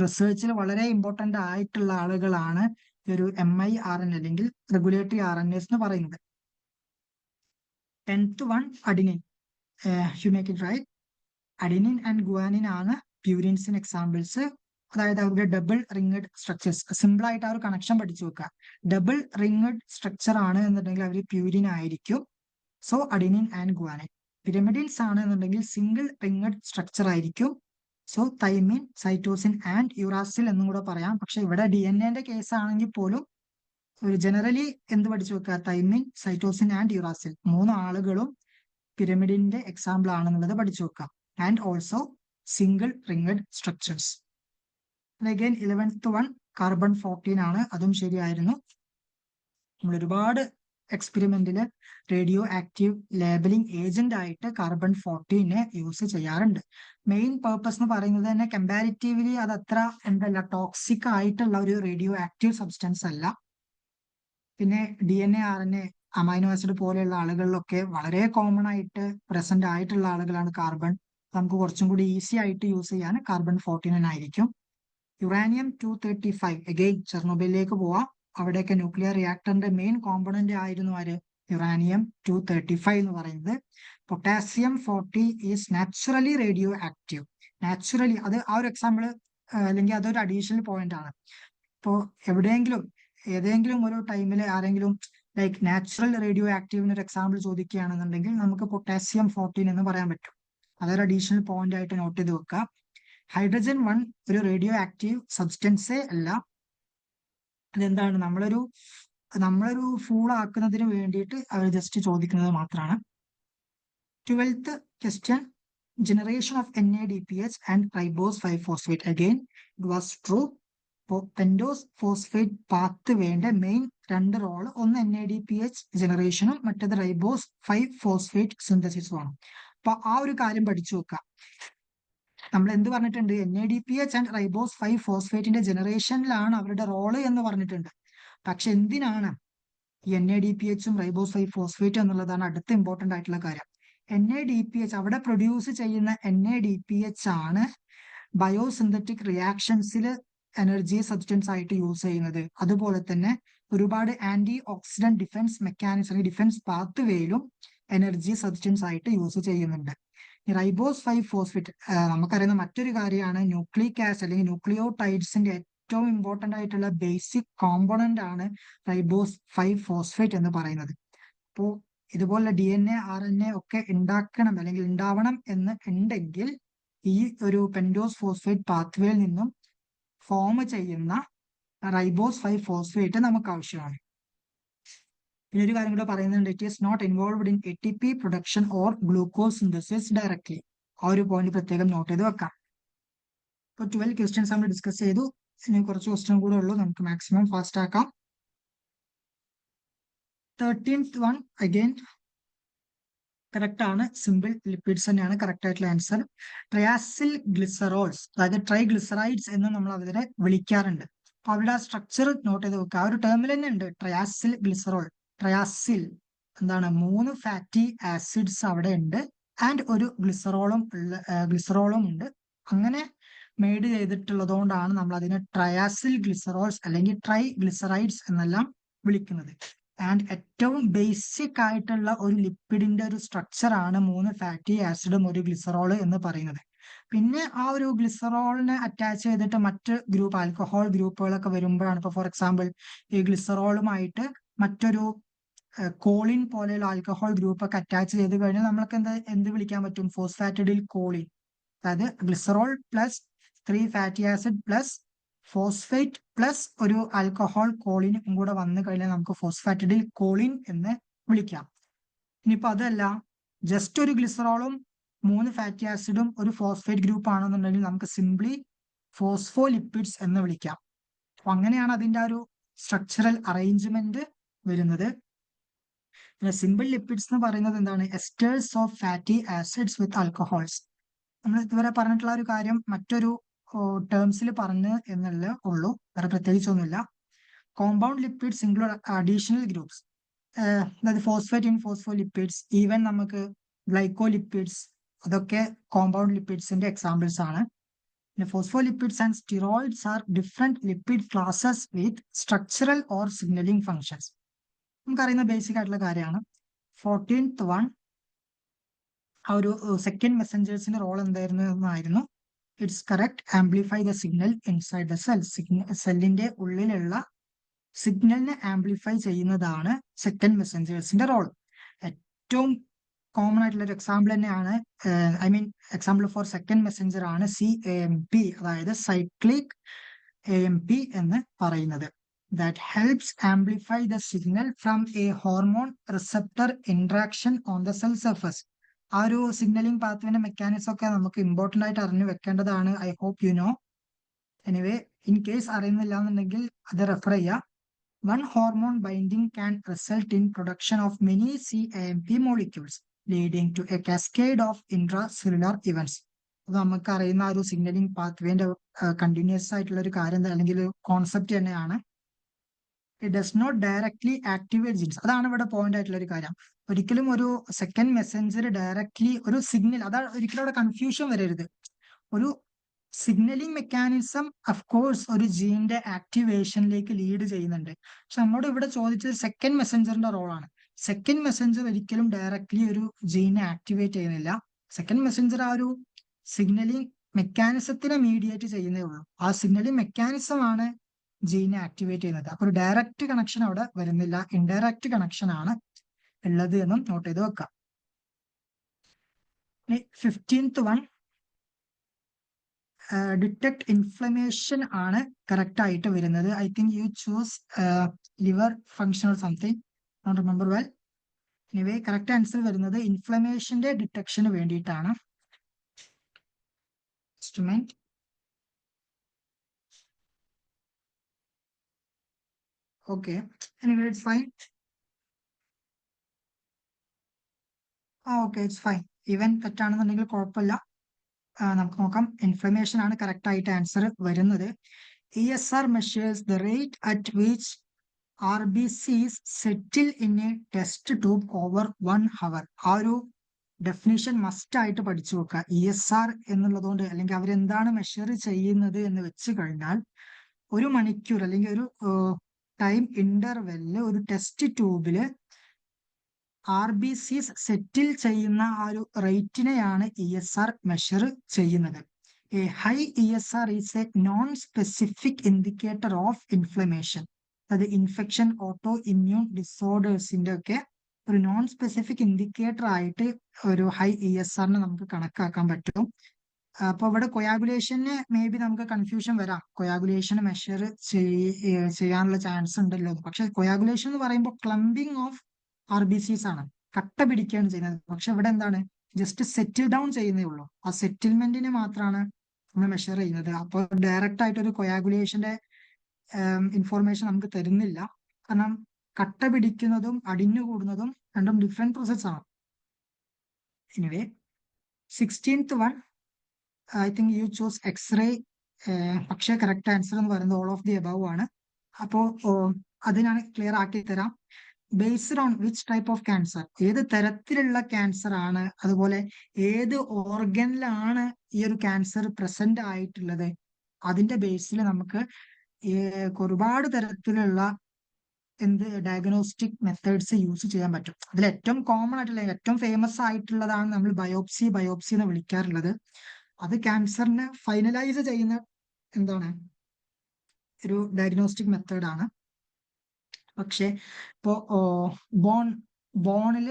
റിസർച്ചിൽ വളരെ ഇമ്പോർട്ടന്റ് ആയിട്ടുള്ള ആളുകളാണ് ഈ ഒരു miRNA അല്ലെങ്കിൽ റെഗുലേറ്ററി RNAs എന്ന് പറയുന്നത്. 10th one, adenine. You make it right. Adenine and guanine ആണ് പ്യൂരിൻസിന് എക്സാമ്പിൾസ്. അതായത് അവരുടെ ഡബിൾ റിംഗഡ് സ്ട്രക്ചേഴ്സ്. സിമ്പിൾ ആയിട്ട് ആ ഒരു കണക്ഷൻ പഠിച്ചു വെക്കുക. ഡബിൾ റിംഗഡ് സ്ട്രക്ചർ ആണ് എന്നുണ്ടെങ്കിൽ അവർ പ്യൂരിൻ ആയിരിക്കും. So adenine and guanine. Pyrimidines ആണ് എന്നുണ്ടെങ്കിൽ സിംഗിൾ റിംഗഡ് സ്ട്രക്ചർ ആയിരിക്കും. So thymine, cytosine and uracil എന്നും കൂടെ പറയാം. പക്ഷെ ഇവിടെ DNA കേസ് ആണെങ്കിൽ പോലും ഒരു ജനറലി എന്ത് പഠിച്ചു വെക്കുക? തൈമിൻ, സൈറ്റോസിൻ ആൻഡ് യുറാസിൽ 3 ആളുകളും പിരമിഡിന്റെ എക്സാമ്പിൾ ആണെന്നുള്ളത് പഠിച്ചു വെക്കാം. And also single ringed structures. Again 11th one, carbon 14 ആണ്. അതും ശരിയായിരുന്നു. നമ്മൾ ഒരുപാട് എക്സ്പെരിമെന്റിൽ റേഡിയോ ആക്റ്റീവ് ലേബലിംഗ് ഏജന്റ് ആയിട്ട് കാർബൺ 14 യൂസ് ചെയ്യാറുണ്ട്. മെയിൻ പർപ്പസ് എന്ന് പറയുന്നത് തന്നെ കമ്പാരിറ്റീവ്ലി അത് അത്ര എന്തല്ല ടോക്സിക് ആയിട്ടുള്ള ഒരു റേഡിയോ ആക്റ്റീവ് സബ്സ്റ്റൻസ് അല്ല. പിന്നെ DNA, RNA, അമൈനോ ആസിഡ് പോലെയുള്ള ആളുകളിലൊക്കെ വളരെ കോമൺ ആയിട്ട് പ്രസന്റ് ആയിട്ടുള്ള ആളുകളാണ് കാർബൺ. നമുക്ക് കുറച്ചും കൂടി ഈസി ആയിട്ട് യൂസ് ചെയ്യാൻ കാർബൺ 14 ആയിരിക്കും. യുറാനിയം 235 അഗെയിൻ ചെർണോബിലേക്ക് പോവാം. അവിടെയൊക്കെ ന്യൂക്ലിയർ റിയാക്ടറിന്റെ മെയിൻ കോമ്പണന്റ് ആയിരുന്നു ആര്? യുറാനിയം 235 എന്ന് പറയുന്നത്. Potassium 40 is naturally radio active. Naturally, അത് ആ ഒരു എക്സാമ്പിൾ അല്ലെങ്കിൽ അതൊരു അഡീഷണൽ പോയിന്റ് ആണ്. ഇപ്പോൾ എവിടെയെങ്കിലും ഏതെങ്കിലും ഒരു ടൈമിൽ ആരെങ്കിലും ലൈക്ക് നാച്ചുറൽ റേഡിയോ ആക്റ്റീവിന് ഒരു എക്സാമ്പിൾ ചോദിക്കുകയാണെന്നുണ്ടെങ്കിൽ നമുക്ക് പൊട്ടാസ്യം 14 എന്ന് പറയാൻ പറ്റും. അതൊരു അഡീഷണൽ പോയിന്റ് ആയിട്ട് നോട്ട് ചെയ്ത് വെക്കാം. ഹൈഡ്രജൻ 1 ഒരു റേഡിയോ ആക്റ്റീവ് സബ്സ്റ്റൻസേ അല്ല. അതെന്താണ്? നമ്മളൊരു ഫൂൾ ആക്കുന്നതിന് വേണ്ടിയിട്ട് അവർ ജസ്റ്റ് ചോദിക്കുന്നത് മാത്രമാണ്. 12th question, generation of NADPH and ribose 5-phosphate. Again it was true. ഇപ്പോൾ പെൻഡോസ് ഫോസ്ഫേറ്റ് പാത്ത് വേണ്ട മെയിൻ 2 റോള്, ഒന്ന് NADPH ജനറേഷനും മറ്റേത് റൈബോസ് 5-phosphate സിന്തസിസും ആണ്. അപ്പൊ ആ ഒരു കാര്യം പഠിച്ചു വെക്കാം. നമ്മൾ എന്ത് പറഞ്ഞിട്ടുണ്ട്? NADPH ആൻഡ് റൈബോസ് 5-phosphateന്റെ ജനറേഷനിലാണ് അവരുടെ റോള് എന്ന് പറഞ്ഞിട്ടുണ്ട്. പക്ഷെ എന്തിനാണ് ഈ NADPHും റൈബോസ് 5-phosphate എന്നുള്ളതാണ് അടുത്ത ഇമ്പോർട്ടന്റ് ആയിട്ടുള്ള കാര്യം. NADPH അവിടെ പ്രൊഡ്യൂസ് ചെയ്യുന്ന NADPH ആണ് ബയോസിന്തറ്റിക് റിയാക്ഷൻസിൽ എനർജി സബ്സ്റ്റൻസ് ആയിട്ട് യൂസ് ചെയ്യുന്നത്. അതുപോലെ തന്നെ ഒരുപാട് antioxidant defence mechanism, defence പാത്ത് വേയിലും എനർജി സബ്സ്റ്റൻസ് ആയിട്ട് യൂസ് ചെയ്യുന്നുണ്ട്. റൈബോസ് 5-phosphate നമുക്കറിയുന്ന മറ്റൊരു കാര്യമാണ് ന്യൂക്ലിക് ആസിഡ് അല്ലെങ്കിൽ ന്യൂക്ലിയോടൈഡ്സിന്റെ ഏറ്റവും ഇമ്പോർട്ടന്റ് ആയിട്ടുള്ള ബേസിക് കോമ്പോണന്റ് ആണ് റൈബോസ് 5-phosphate എന്ന് പറയുന്നത്. അപ്പോൾ ഇതുപോലെ DNA, RNA ഒക്കെ ഉണ്ടാക്കണം അല്ലെങ്കിൽ ഉണ്ടാവണം എന്ന് ഉണ്ടെങ്കിൽ ഈ ഒരു പെൻഡോസ് ഫോസ്ഫേറ്റ് പാത്വേയിൽ നിന്നും ഫോം ചെയ്യുന്ന റൈബോസ് 5-phosphate നമുക്ക് ആവശ്യമാണ്. പിന്നെ ഒരു കാര്യം കൂടെ പറയുന്നുണ്ട്, it is not involved in ATP production or glucose synthesis directly. ആ ഒരു പോയിന്റ് പ്രത്യേകം നോട്ട് ചെയ്ത് വെക്കാം. ഇപ്പോൾ 12 ക്വസ്റ്റ്യൻസ് നമ്മൾ ഡിസ്കസ് ചെയ്തു. ഇനി കുറച്ച് ക്വസ്റ്റ്യൻ കൂടെ ഉള്ളൂ, നമുക്ക് മാക്സിമം ഫാസ്റ്റ് ആക്കാം. 13th one അഗെയിൻ കറക്റ്റ് ആണ്. സിമ്പിൾ ലിപ്പിഡ്സ് തന്നെയാണ് കറക്റ്റ് ആയിട്ടുള്ള ആൻസർ. ട്രയാസിൽ ഗ്ലിസറോൾസ്, അതായത് ട്രൈഗ്ലിസറൈഡ്സ് എന്ന് നമ്മൾ അവരെ വിളിക്കാറുണ്ട്. അപ്പൊ അവരുടെ ആ സ്ട്രക്ചർ നോട്ട് ചെയ്ത് വെക്കുക. ആ ഒരു ടേമിൽ തന്നെ ഉണ്ട് ട്രയാസിൽ ഗ്ലിസറോൾ. ട്രയാസിൽ എന്താണ്? 3 ഫാറ്റി ആസിഡ്സ് അവിടെ ഉണ്ട് ആൻഡ് ഒരു ഗ്ലിസറോളും ഉണ്ട്. അങ്ങനെ മെയ്ഡ് ചെയ്തിട്ടുള്ളതുകൊണ്ടാണ് നമ്മൾ അതിനെ ട്രയാസിൽ ഗ്ലിസറോൾസ് അല്ലെങ്കിൽ ട്രൈഗ്ലിസറൈഡ്സ് എന്നെല്ലാം വിളിക്കുന്നത്. ആൻഡ് ഏറ്റവും ബേസിക് ആയിട്ടുള്ള ഒരു ലിപ്പിഡിന്റെ ഒരു സ്ട്രക്ചർ ആണ് 3 ഫാറ്റി ആസിഡും ഒരു ഗ്ലിസറോൾ എന്ന് പറയുന്നത്. പിന്നെ ആ ഒരു ഗ്ലിസറോളിനെ അറ്റാച്ച് ചെയ്തിട്ട് മറ്റ് ഗ്രൂപ്പ് ആൽക്കഹോൾ ഗ്രൂപ്പുകളൊക്കെ വരുമ്പോഴാണ് ഇപ്പൊ ഫോർ എക്സാമ്പിൾ ഈ ഗ്ലിസറോളുമായിട്ട് മറ്റൊരു കോളിൻ പോലെയുള്ള ആൽക്കഹോൾ ഗ്രൂപ്പ് ഒക്കെ അറ്റാച്ച് ചെയ്ത് കഴിഞ്ഞാൽ നമ്മൾക്ക് എന്ത് വിളിക്കാൻ പറ്റും? Phosphatidyl choline. അതായത് glycerol plus 3 fatty acid plus phosphate plus ഒരു ആൽക്കഹോൾ കോളിനും കൂടെ വന്നു കഴിഞ്ഞാൽ നമുക്ക് ഫോസ്ഫാറ്റിഡിൽ കോളിൻ എന്ന് വിളിക്കാം. ഇനിയിപ്പോ അതല്ല, ജസ്റ്റ് ഒരു ഗ്ലിസറോളും 3 ഫാറ്റി ആസിഡും ഒരു ഫോസ്ഫേറ്റ് ഗ്രൂപ്പ് ആണെന്നുണ്ടെങ്കിൽ നമുക്ക് സിംപ്ലി ഫോസ്ഫോലിപ്പിഡ്സ് എന്ന് വിളിക്കാം. അപ്പൊ അങ്ങനെയാണ് അതിന്റെ ആ ഒരു സ്ട്രക്ചറൽ അറേഞ്ച്മെന്റ് വരുന്നത്. സിമ്പിൾ ലിപ്പിഡ്സ് എന്ന് പറയുന്നത് എന്താണ്? എസ്റ്റേഴ്സ് of fatty acids with alcohols. നമ്മൾ ഇതുവരെ പറഞ്ഞിട്ടുള്ള ഒരു കാര്യം മറ്റൊരു ടേംസിൽ പറഞ്ഞു എന്നല്ലേ ഉള്ളൂ, വേറെ പ്രത്യേകിച്ചൊന്നുമില്ല. Compound lipids include additional groups, അതായത് ഫോസ്ഫേറ്റ് ഇൻ ഫോസ്ഫോലിപ്പിഡ്സ്, ഈവൻ നമുക്ക് ഗ്ലൈക്കോലിപ്പിഡ്സ്, അതൊക്കെ കോമ്പൗണ്ട് ലിപ്പിഡ്സിന്റെ എക്സാമ്പിൾസ് ആണ്. പിന്നെ phospholipids and steroids are different lipid classes with structural or signaling functions. നമുക്കറിയുന്ന ബേസിക് ആയിട്ടുള്ള കാര്യമാണ്. 14th വൺ, ആ ഒരു സെക്കൻഡ് മെസ്സഞ്ചേഴ്സിന്റെ റോൾ എന്തായിരുന്നു എന്നായിരുന്നു. It's correct, amplify the signal inside the cell. സെല്ലിന്റെ ഉള്ളിലുള്ള സിഗ്നലിനെ ആംപ്ലിഫൈ ചെയ്യുന്നതാണ് സെക്കൻഡ് മെസ്സഞ്ചേഴ്സിന്റെ റോൾ. ഏറ്റവും കോമൺ ആയിട്ടുള്ള ഒരു എക്സാമ്പിൾ തന്നെയാണ്, എക്സാമ്പിൾ ഫോർ സെക്കൻഡ് മെസ്സഞ്ചർ ആണ് CAMP, അതായത് സൈക്ലിക് AMP എന്ന് പറയുന്നത്. That helps amplify the signal from a hormone receptor interaction on the cell surface. ആ ഒരു സിഗ്നലിംഗ് പാത്വേന്റെ മെക്കാനിസം ഒക്കെ നമുക്ക് ഇമ്പോർട്ടന്റ് ആയിട്ട് അറിഞ്ഞു വെക്കേണ്ടതാണ്. I hope you know. Anyway, in case അറിയുന്നില്ല എന്നുണ്ടെങ്കിൽ അത് റെഫർ ചെയ്യാം. One hormone binding can result in production of many CAMP molecules, leading to a cascade of intracellular events. അത് നമുക്ക് അറിയുന്ന ഒരു സിഗ്നലിംഗ് പാത്വേന്റെ കണ്ടിന്യൂസ് ആയിട്ടുള്ള ഒരു കാര്യം അല്ലെങ്കിൽ കോൺസെപ്റ്റ് തന്നെയാണ്. It does not directly activate genes. അതാണ് ഇവിടെ പോയിന്റ് ആയിട്ടുള്ള ഒരു കാര്യം. ഒരിക്കലും ഒരു സെക്കൻഡ് മെസ്സഞ്ചർ ഡയറക്ട്ലി ഒരു സിഗ്നൽ, അതാണ് ഒരിക്കലും അവിടെ കൺഫ്യൂഷൻ വരരുത്. ഒരു സിഗ്നലിംഗ് മെക്കാനിസം അഫ്കോഴ്സ് ഒരു ജീനിന്റെ ആക്ടിവേഷനിലേക്ക് ലീഡ് ചെയ്യുന്നുണ്ട്. പക്ഷെ നമ്മോട് ഇവിടെ ചോദിച്ചത് സെക്കൻഡ് മെസ്സഞ്ചറിന്റെ റോളാണ്. സെക്കൻഡ് മെസ്സഞ്ചർ ഒരിക്കലും ഡയറക്ട്ലി ഒരു ജീനെ ആക്ടിവേറ്റ് ചെയ്യുന്നില്ല. സെക്കൻഡ് മെസ്സഞ്ചർ ആ ഒരു സിഗ്നലിംഗ് മെക്കാനിസത്തിനെ മീഡിയേറ്റ് ചെയ്യുന്നേ ഉള്ളൂ. ആ സിഗ്നലിംഗ് മെക്കാനിസം ആണ് ജീനെ ആക്ടിവേറ്റ് ചെയ്യുന്നത്. അപ്പൊ ഒരു ഡയറക്റ്റ് കണക്ഷൻ അവിടെ വരുന്നില്ല, ഇൻഡയറക്റ്റ് കണക്ഷൻ ആണ് ഉള്ളത് എന്നും നോട്ട് ചെയ്ത് വെക്കാം. 15th വൺ, ഡിറ്റക്ട് ഇൻഫ്ലമേഷൻ ആണ് കറക്റ്റ് ആയിട്ട് വരുന്നത്. I think you choose liver function or something, not remember well. Anyway, correct answer വരുന്നത് ഇൻഫ്ലമേഷന്റെ ഡിറ്റക്ഷന് വേണ്ടിയിട്ടാണ്. Instrument okay, anyway it's fine. Okay, it's fine. Even തെറ്റാണെന്നുണ്ടെങ്കിൽ കുഴപ്പമില്ല. നമുക്ക് നോക്കാം. ഇൻഫ്ലമേഷൻ ആണ് കറക്റ്റ് ആയിട്ട് ആൻസർ വരുന്നത്. ESR measures the rate at which RBCs settle in a test tube over 1 hour. ആ ഒരു ഡെഫിനിഷൻ മസ്റ്റ് ആയിട്ട് പഠിച്ചു വെക്കുക. ESR എന്നുള്ളതുകൊണ്ട്, അല്ലെങ്കിൽ അവരെന്താണ് മെഷർ ചെയ്യുന്നത് എന്ന് വെച്ച് കഴിഞ്ഞാൽ, ഒരു മണിക്കൂർ അല്ലെങ്കിൽ ഒരു ടൈം ഇന്റർവെല്ലില് ഒരു ടെസ്റ്റ് ട്യൂബില് RBCs സെറ്റിൽ ചെയ്യുന്ന ആ ഒരു റേറ്റിനെയാണ് ESR മെഷർ ചെയ്യുന്നത്. A high ESR is a non-specific indicator of inflammation. അത് ഇൻഫെക്ഷൻ, ഓട്ടോ ഇമ്മ്യൂൺ ഡിസോർഡേഴ്സിന്റെ ഒക്കെ ഒരു നോൺ സ്പെസിഫിക് ഇൻഡിക്കേറ്റർ ആയിട്ട് ഒരു ഹൈ ESRനെ നമുക്ക് കണക്കാക്കാൻ പറ്റും. അപ്പൊ ഇവിടെ കൊയാഗുലേഷന് മേ ബി നമുക്ക് കൺഫ്യൂഷൻ വരാം. കൊയാഗുലേഷൻ മെഷർ ചെയ്യാനുള്ള ചാൻസ് ഉണ്ടല്ലോ. പക്ഷെ കൊയാഗുലേഷൻ എന്ന് പറയുമ്പോൾ ക്ലംബിംഗ് ഓഫ് RBCs ആണ്, കട്ട പിടിക്കുകയാണ് ചെയ്യുന്നത്. പക്ഷെ ഇവിടെ എന്താണ്, ജസ്റ്റ് സെറ്റിൽ ഡൗൺ ചെയ്യുന്നേ ഉള്ളൂ. ആ സെറ്റിൽമെന്റിന് മാത്രമാണ് നമ്മൾ മെഷർ ചെയ്യുന്നത്. അപ്പോൾ ഡയറക്റ്റ് ആയിട്ട് ഒരു കൊയാഗുലേഷന്റെ ഇൻഫോർമേഷൻ നമുക്ക് തരുന്നില്ല. കാരണം കട്ട പിടിക്കുന്നതും അടിഞ്ഞു കൂടുന്നതും രണ്ടും ഡിഫറെന്റ് പ്രോസസ് ആണ്. Anyway, 16th one, I think you choose X-ray. പക്ഷേ കറക്റ്റ് ആൻസർ എന്ന് പറയുന്നത് ഓൾ ഓഫ് ദി അബവ് ആണ്. അപ്പോ അതിനാണ് ക്ലിയർ ആക്കി തരാം. Based on which type of cancer, ഏത് തരത്തിലുള്ള ക്യാൻസർ ആണ്, അതുപോലെ ഏത് ഓർഗനിലാണ് ഈ ഒരു ക്യാൻസർ പ്രസന്റ് ആയിട്ടുള്ളത്, അതിന്റെ ബേസിൽ നമുക്ക് ഒരുപാട് തരത്തിലുള്ള ഡയഗ്നോസ്റ്റിക് മെത്തേഡ്സ് യൂസ് ചെയ്യാൻ പറ്റും. അതിൽ ഏറ്റവും കോമൺ ആയിട്ടുള്ള, ഏറ്റവും ഫേമസ് ആയിട്ടുള്ളതാണ് നമ്മൾ ബയോപ്സി എന്ന് വിളിക്കാറുള്ളത്. അത് ക്യാൻസറിനെ ഫൈനലൈസ് ചെയ്യുന്ന എന്താണ് ഒരു ഡയഗ്നോസ്റ്റിക് മെത്തേഡാണ്. പക്ഷെ ഇപ്പോ ബോണിൽ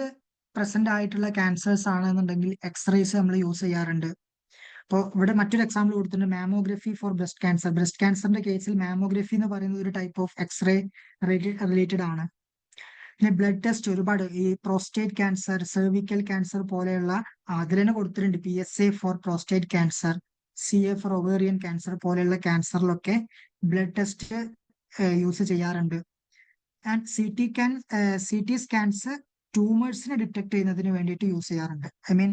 പ്രസന്റ് ആയിട്ടുള്ള ക്യാൻസേഴ്സ് ആണെന്നുണ്ടെങ്കിൽ എക്സ്റേസ് നമ്മൾ യൂസ് ചെയ്യാറുണ്ട്. അപ്പോൾ ഇവിടെ മറ്റൊരു എക്സാമ്പിൾ കൊടുത്തിട്ടുണ്ട്, mammography for breast cancer. Breast ക്യാൻസറിന്റെ കേസിൽ മാമോഗ്രഫി എന്ന് പറയുന്നത് ഒരു ടൈപ്പ് ഓഫ് എക്സ്റേ റിലേറ്റഡ് ആണ്. പിന്നെ ബ്ലഡ് ടെസ്റ്റ് ഒരുപാട്, ഈ പ്രോസ്റ്റേറ്റ് ക്യാൻസർ, സെർവിക്കൽ ക്യാൻസർ പോലെയുള്ള അതിൽ തന്നെ കൊടുത്തിട്ടുണ്ട് PSA for prostate cancer, CA for ovarian cancer പോലെയുള്ള ക്യാൻസറിലൊക്കെ ബ്ലഡ് ടെസ്റ്റ് യൂസ് ചെയ്യാറുണ്ട്. ആൻഡ് CT സ്കാൻസ് ട്യൂമേഴ്സിനെ ഡിറ്റക്ട് ചെയ്യുന്നതിന് വേണ്ടിയിട്ട് യൂസ് ചെയ്യാറുണ്ട്. ഐ മീൻ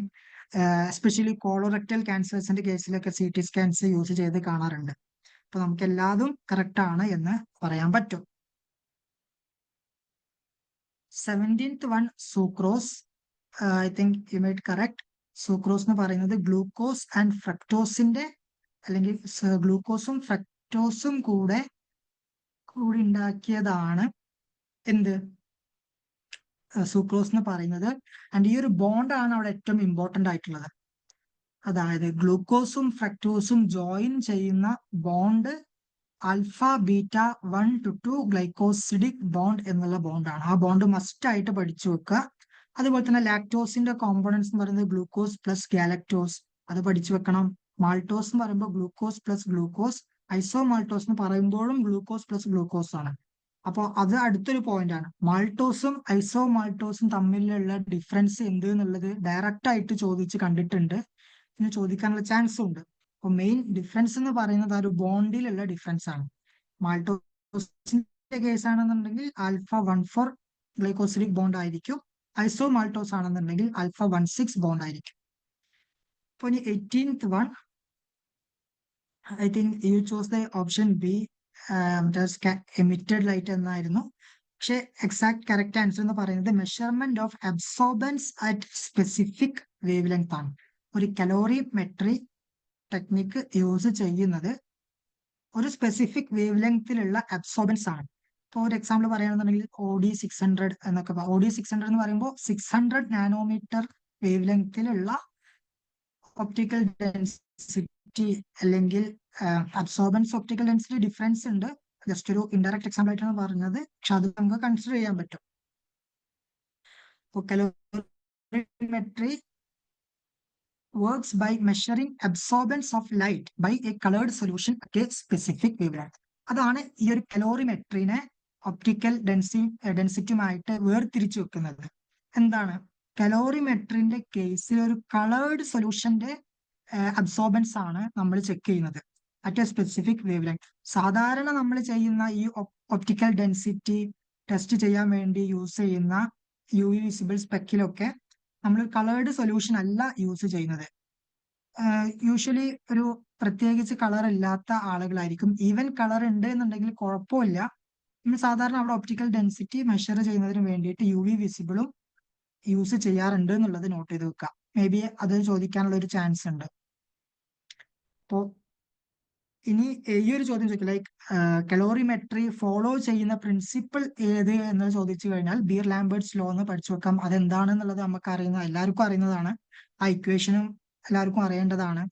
എസ്പെഷ്യലി കോളോറക്ടൽ ക്യാൻസേഴ്സിന്റെ കേസിലൊക്കെ CT സ്കാൻസ് യൂസ് ചെയ്ത് കാണാറുണ്ട്. അപ്പൊ നമുക്ക് എല്ലാതും കറക്റ്റ് ആണ് എന്ന് പറയാൻ പറ്റും. 17th one sucrose. I think you made correct. Sucrose എന്ന് പറയുന്നത് ഗ്ലൂക്കോസ് ആൻഡ് ഫ്രക്ടോസിന്റെ അല്ലെങ്കിൽ ഗ്ലൂക്കോസും ഫ്രക്ടോസും കൂടി ഉണ്ടാക്കിയതാണ് എന്ത് സൂക്രോസ് എന്ന് പറയുന്നത്. ആൻഡ് ഈ ഒരു ബോണ്ടാണ് അവിടെ ഏറ്റവും ഇമ്പോർട്ടന്റ് ആയിട്ടുള്ളത്. അതായത് ഗ്ലൂക്കോസും ഫ്രക്ടോസും ജോയിൻ ചെയ്യുന്ന bond alpha beta 1-2 glycosidic bond എന്നുള്ള ബോണ്ടാണ്. ആ ബോണ്ട് മസ്റ്റ് ആയിട്ട് പഠിച്ചു വെക്കുക. അതുപോലെ തന്നെ ലാക്ടോസിന്റെ കോമ്പോണൻസ് എന്ന് പറയുന്നത് ഗ്ലൂക്കോസ് പ്ലസ് ഗാലക്ടോസ്, അത് പഠിച്ചു വെക്കണം. മാൾട്ടോസ് എന്ന് പറയുമ്പോൾ ഗ്ലൂക്കോസ് പ്ലസ് ഗ്ലൂക്കോസ്, ഐസോമാൾട്ടോസ് എന്ന് പറയുമ്പോഴും ഗ്ലൂക്കോസ് പ്ലസ് ഗ്ലൂക്കോസ് ആണ്. അപ്പോൾ അത് അടുത്തൊരു പോയിന്റ് ആണ്. മാൾട്ടോസും ഐസോമാൾട്ടോസും തമ്മിലുള്ള ഡിഫറൻസ് എന്ത് എന്നുള്ളത് ഡയറക്റ്റ് ആയിട്ട് ചോദിച്ച് കണ്ടിട്ടുണ്ട്, പിന്നെ ചോദിക്കാനുള്ള ചാൻസും ഉണ്ട്. അപ്പൊ മെയിൻ ഡിഫറൻസ് എന്ന് പറയുന്നത് ആ ഒരു ബോണ്ടിലുള്ള ഡിഫറൻസ് ആണ്. മാൾട്ടോസിന്റെ കേസ് ആണെന്നുണ്ടെങ്കിൽ α14 ഗ്ലൈക്കോസിഡിക് ബോണ്ട് ആയിരിക്കും. ഐസോമാൾട്ടോസ് ആണെന്നുണ്ടെങ്കിൽ α16 ബോണ്ട് ആയിരിക്കും. അപ്പൊ ഇനി 18th one, I think you choose the option B, emitted light എന്നായിരുന്നു. പക്ഷെ എക്സാക്ട് കറക്റ്റ് ആൻസർ എന്ന് പറയുന്നത് measurement of absorbents at specific wave length ആണ്. ഒരു കലോറിമെട്രി ടെക്നിക്ക് യൂസ് ചെയ്യുന്നത് ഒരു സ്പെസിഫിക് വേവ് ലെങ്തിലുള്ള അബ്സോർബൻസ് ആണ്. ഇപ്പോൾ ഒരു എക്സാമ്പിൾ പറയുകയാണെന്നുണ്ടെങ്കിൽ OD600 എന്നൊക്കെ. OD600 എന്ന് പറയുമ്പോൾ 600 നാനോമീറ്റർ വേവ് ലെങ്തിലുള്ള ഒപ്റ്റിക്കൽ ഡെൻസിറ്റി അല്ലെങ്കിൽ അബ്സോർബൻസ് ഒപ്റ്റിക്കൽ ഡെൻസിറ്റി ഡിഫറൻസ് ഉണ്ട്. ജസ്റ്റ് ഒരു ഇൻഡയറക്റ്റ് എക്സാമ്പിൾ ആയിട്ടാണ് പറഞ്ഞത്, പക്ഷെ അത് നമുക്ക് കൺസിഡർ ചെയ്യാൻ പറ്റും. ഇപ്പോൾ calorimetry works by measuring absorbance of light by a colored solution at a specific wavelength. അതാണ് ഈ ഒരു കലോറിമെട്രിനെ ഒപ്റ്റിക്കൽ ഡെൻസിറ്റിയുമായിട്ട് വേർതിരിച്ചു വെക്കുന്നത്. എന്താണ് കലോറിമെട്രിന്റെ കേസിൽ ഒരു കളേർഡ് സൊല്യൂഷന്റെ അബ്സോർബൻസ് ആണ് നമ്മൾ ചെക്ക് ചെയ്യുന്നത് at A specific wave length. സാധാരണ നമ്മൾ ചെയ്യുന്ന ഈ ഒപ്റ്റിക്കൽ ഡെൻസിറ്റി ടെസ്റ്റ് ചെയ്യാൻ വേണ്ടി യൂസ് ചെയ്യുന്ന UV വിസിബിൾ സ്പെക്കിലൊക്കെ നമ്മൾ കളേർഡ് സൊല്യൂഷൻ അല്ല യൂസ് ചെയ്യുന്നത്. യൂഷ്വലി ഒരു പ്രത്യേകിച്ച് കളർ ഇല്ലാത്ത ആളുകളായിരിക്കും. ഈവൻ കളർ ഉണ്ട് എന്നുണ്ടെങ്കിൽ കുഴപ്പമില്ല. സാധാരണ അവിടെ ഒപ്റ്റിക്കൽ ഡെൻസിറ്റി മെഷർ ചെയ്യുന്നതിന് വേണ്ടിയിട്ട് UV വിസിബിളും യൂസ് ചെയ്യാറുണ്ട് എന്നുള്ളത് നോട്ട് ചെയ്ത് വെക്കുക. മേ ബി അത് ചോദിക്കാനുള്ള ഒരു ചാൻസ് ഉണ്ട്. അപ്പോ ഇനി ഈ ഒരു ചോദ്യം ചോദിക്കും, ലൈക്ക് കലോറിമെട്രി ഫോളോ ചെയ്യുന്ന പ്രിൻസിപ്പിൾ ഏത് എന്ന് ചോദിച്ചു കഴിഞ്ഞാൽ ബിയർ ലാംബർട്ട്സ് ലോ എന്ന് പഠിച്ചു വെക്കാം. അതെന്താണെന്നുള്ളത് നമുക്ക് എല്ലാവർക്കും അറിയുന്നതാണ്. ആ ഇക്വേഷനും എല്ലാവർക്കും അറിയേണ്ടതാണ്.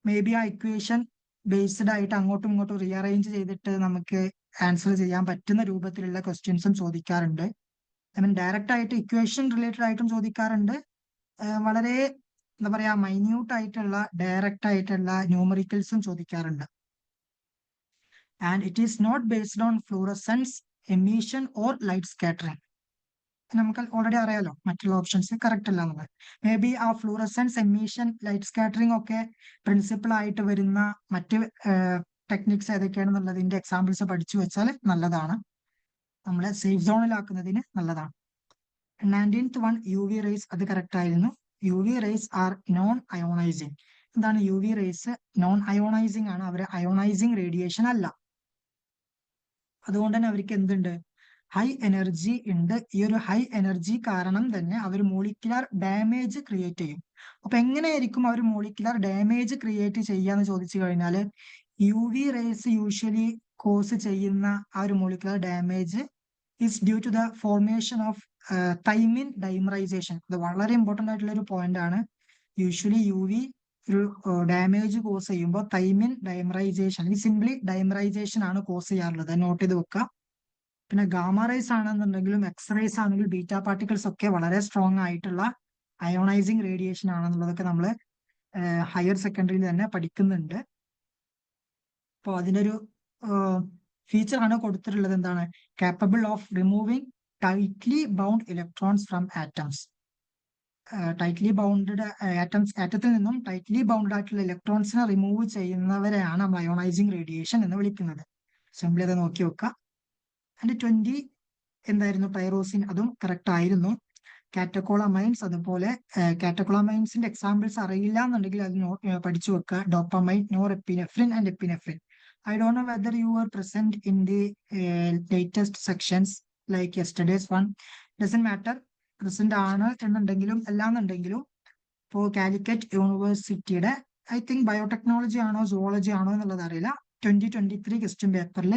മേ ബി ആ ഇക്വേഷൻ ബേസ്ഡ് ആയിട്ട് അങ്ങോട്ടും ഇങ്ങോട്ടും റീഅറേഞ്ച് ചെയ്തിട്ട് നമുക്ക് ആൻസർ ചെയ്യാൻ പറ്റുന്ന രൂപത്തിലുള്ള ക്വസ്റ്റ്യൻസും ചോദിക്കാറുണ്ട്. ഐ മീൻ ഡയറക്റ്റ് ആയിട്ട് ഇക്വേഷൻ റിലേറ്റഡ് ആയിട്ടും ചോദിക്കാറുണ്ട്. വളരെ എന്താ പറയാ മൈന്യൂട്ട് ആയിട്ടുള്ള ഡയറക്റ്റ് ആയിട്ടുള്ള ന്യൂമറിക്കൽസും ചോദിക്കാറുണ്ട്. And it is not based on fluorescence emission or light scattering. നമുക്ക് ഓൾറെഡി അറിയാലോ മറ്റുള്ള ഓപ്ഷൻസ് കറക്റ്റ് അല്ല എന്നുള്ളത്. മേ ബി ആ ഫ്ലൂറസെൻസ് എമിഷൻ ലൈറ്റ് സ്കാറ്ററിംഗ് ഒക്കെ പ്രിൻസിപ്പിൾ ആയിട്ട് വരുന്ന മറ്റ് ടെക്നിക്സ് ഏതൊക്കെയാണെന്നുള്ളതിന്റെ എക്സാമ്പിൾസ് പഠിച്ചു വെച്ചാൽ നല്ലതാണ്, നമ്മളെ സേഫ് സോണിലാക്കുന്നതിന് നല്ലതാണ്. 19th വൺ UV റേസ്, അത് കറക്റ്റ് ആയിരുന്നു. UV rays are non ionizing. എന്താണ് UV റേസ്? നോൺ അയോണൈസിങ് ആണ്. അവർ അയോണൈസിങ് റേഡിയേഷൻ അല്ല. അതുകൊണ്ട് തന്നെ അവർക്ക് എന്തുണ്ട്? ഹൈ എനർജി ഉണ്ട്. ഈ ഒരു ഹൈ എനർജി കാരണം തന്നെ അവർ മോളിക്കുലാർ ഡാമേജ് ക്രിയേറ്റ് ചെയ്യും. അപ്പൊ എങ്ങനെയായിരിക്കും അവർ മോളിക്കുലാർ ഡാമേജ് ക്രിയേറ്റ് ചെയ്യാന്ന് ചോദിച്ചു കഴിഞ്ഞാൽ UV റേസ് യൂഷ്വലി കോസ് ചെയ്യുന്ന ആ ഒരു molecular damage is due to the formation of thymine dimerization. ഇത് വളരെ ഇമ്പോർട്ടന്റ് ആയിട്ടുള്ള ഒരു പോയിന്റ് ആണ്. യൂഷ്വലി UV ഒരു ഡാമേജ് കോസ് ചെയ്യുമ്പോൾ തൈമിൻ ഡൈമറൈസേഷൻ അല്ലെങ്കിൽ സിംപ്ലി ഡൈമറൈസേഷൻ ആണ് കോസ് ചെയ്യാറുള്ളത്, നോട്ട് ചെയ്ത് വെക്കുക. പിന്നെ ഗാമ റേസ് ആണെന്നുണ്ടെങ്കിലും എക്സ്റേസ് ആണെങ്കിലും ബീറ്റ പാർട്ടിക്കിൾസ് ഒക്കെ വളരെ സ്ട്രോങ് ആയിട്ടുള്ള അയോണൈസിങ് റേഡിയേഷൻ ആണെന്നുള്ളതൊക്കെ നമ്മൾ ഹയർ സെക്കൻഡറിയിൽ തന്നെ പഠിക്കുന്നുണ്ട്. അപ്പോൾ അതിനൊരു ഫീച്ചർ ആണ് കൊടുത്തിട്ടുള്ളത്, എന്താണ്, capable of removing tightly bound electrons from atoms. Tightly bounded ആറ്റത്തിൽ നിന്നും ടൈറ്റ്ലി ബൗണ്ടഡ് ആയിട്ടുള്ള ഇലക്ട്രോൺസിനെ റിമൂവ് ചെയ്യുന്നവരെയാണ് നമ്മൾ അയോണൈസിങ് റേഡിയേഷൻ എന്ന് വിളിക്കുന്നത്. സിംപ്ലി അത് നോക്കി വെക്കുക. ആൻഡ് 20 എന്തായിരുന്നു, ടൈറോസിൻ, അതും കറക്റ്റ് ആയിരുന്നു. കാറ്റക്കോളമൈൻസ്, അതുപോലെ കാറ്റക്കോളമൈൻസിന്റെ എക്സാമ്പിൾസ് അറിയില്ല എന്നുണ്ടെങ്കിൽ അത് പഠിച്ചു വെക്കുക. Dopamine, norepinephrine and epinephrine. I don't know whether you were present in the latest sections like yesterday's one. Doesn't matter. Present ആണ് എന്നുണ്ടെങ്കിലും അല്ലാന്നുണ്ടെങ്കിലും ഇപ്പോൾ കാലിക്കറ്റ് യൂണിവേഴ്സിറ്റിയുടെ ഐ തിങ്ക് ബയോടെക്നോളജി ആണോ സുവോളജി ആണോ എന്നുള്ളത് അറിയില്ല, 2023 ക്വസ്റ്റ്യൻ പേപ്പറിൽ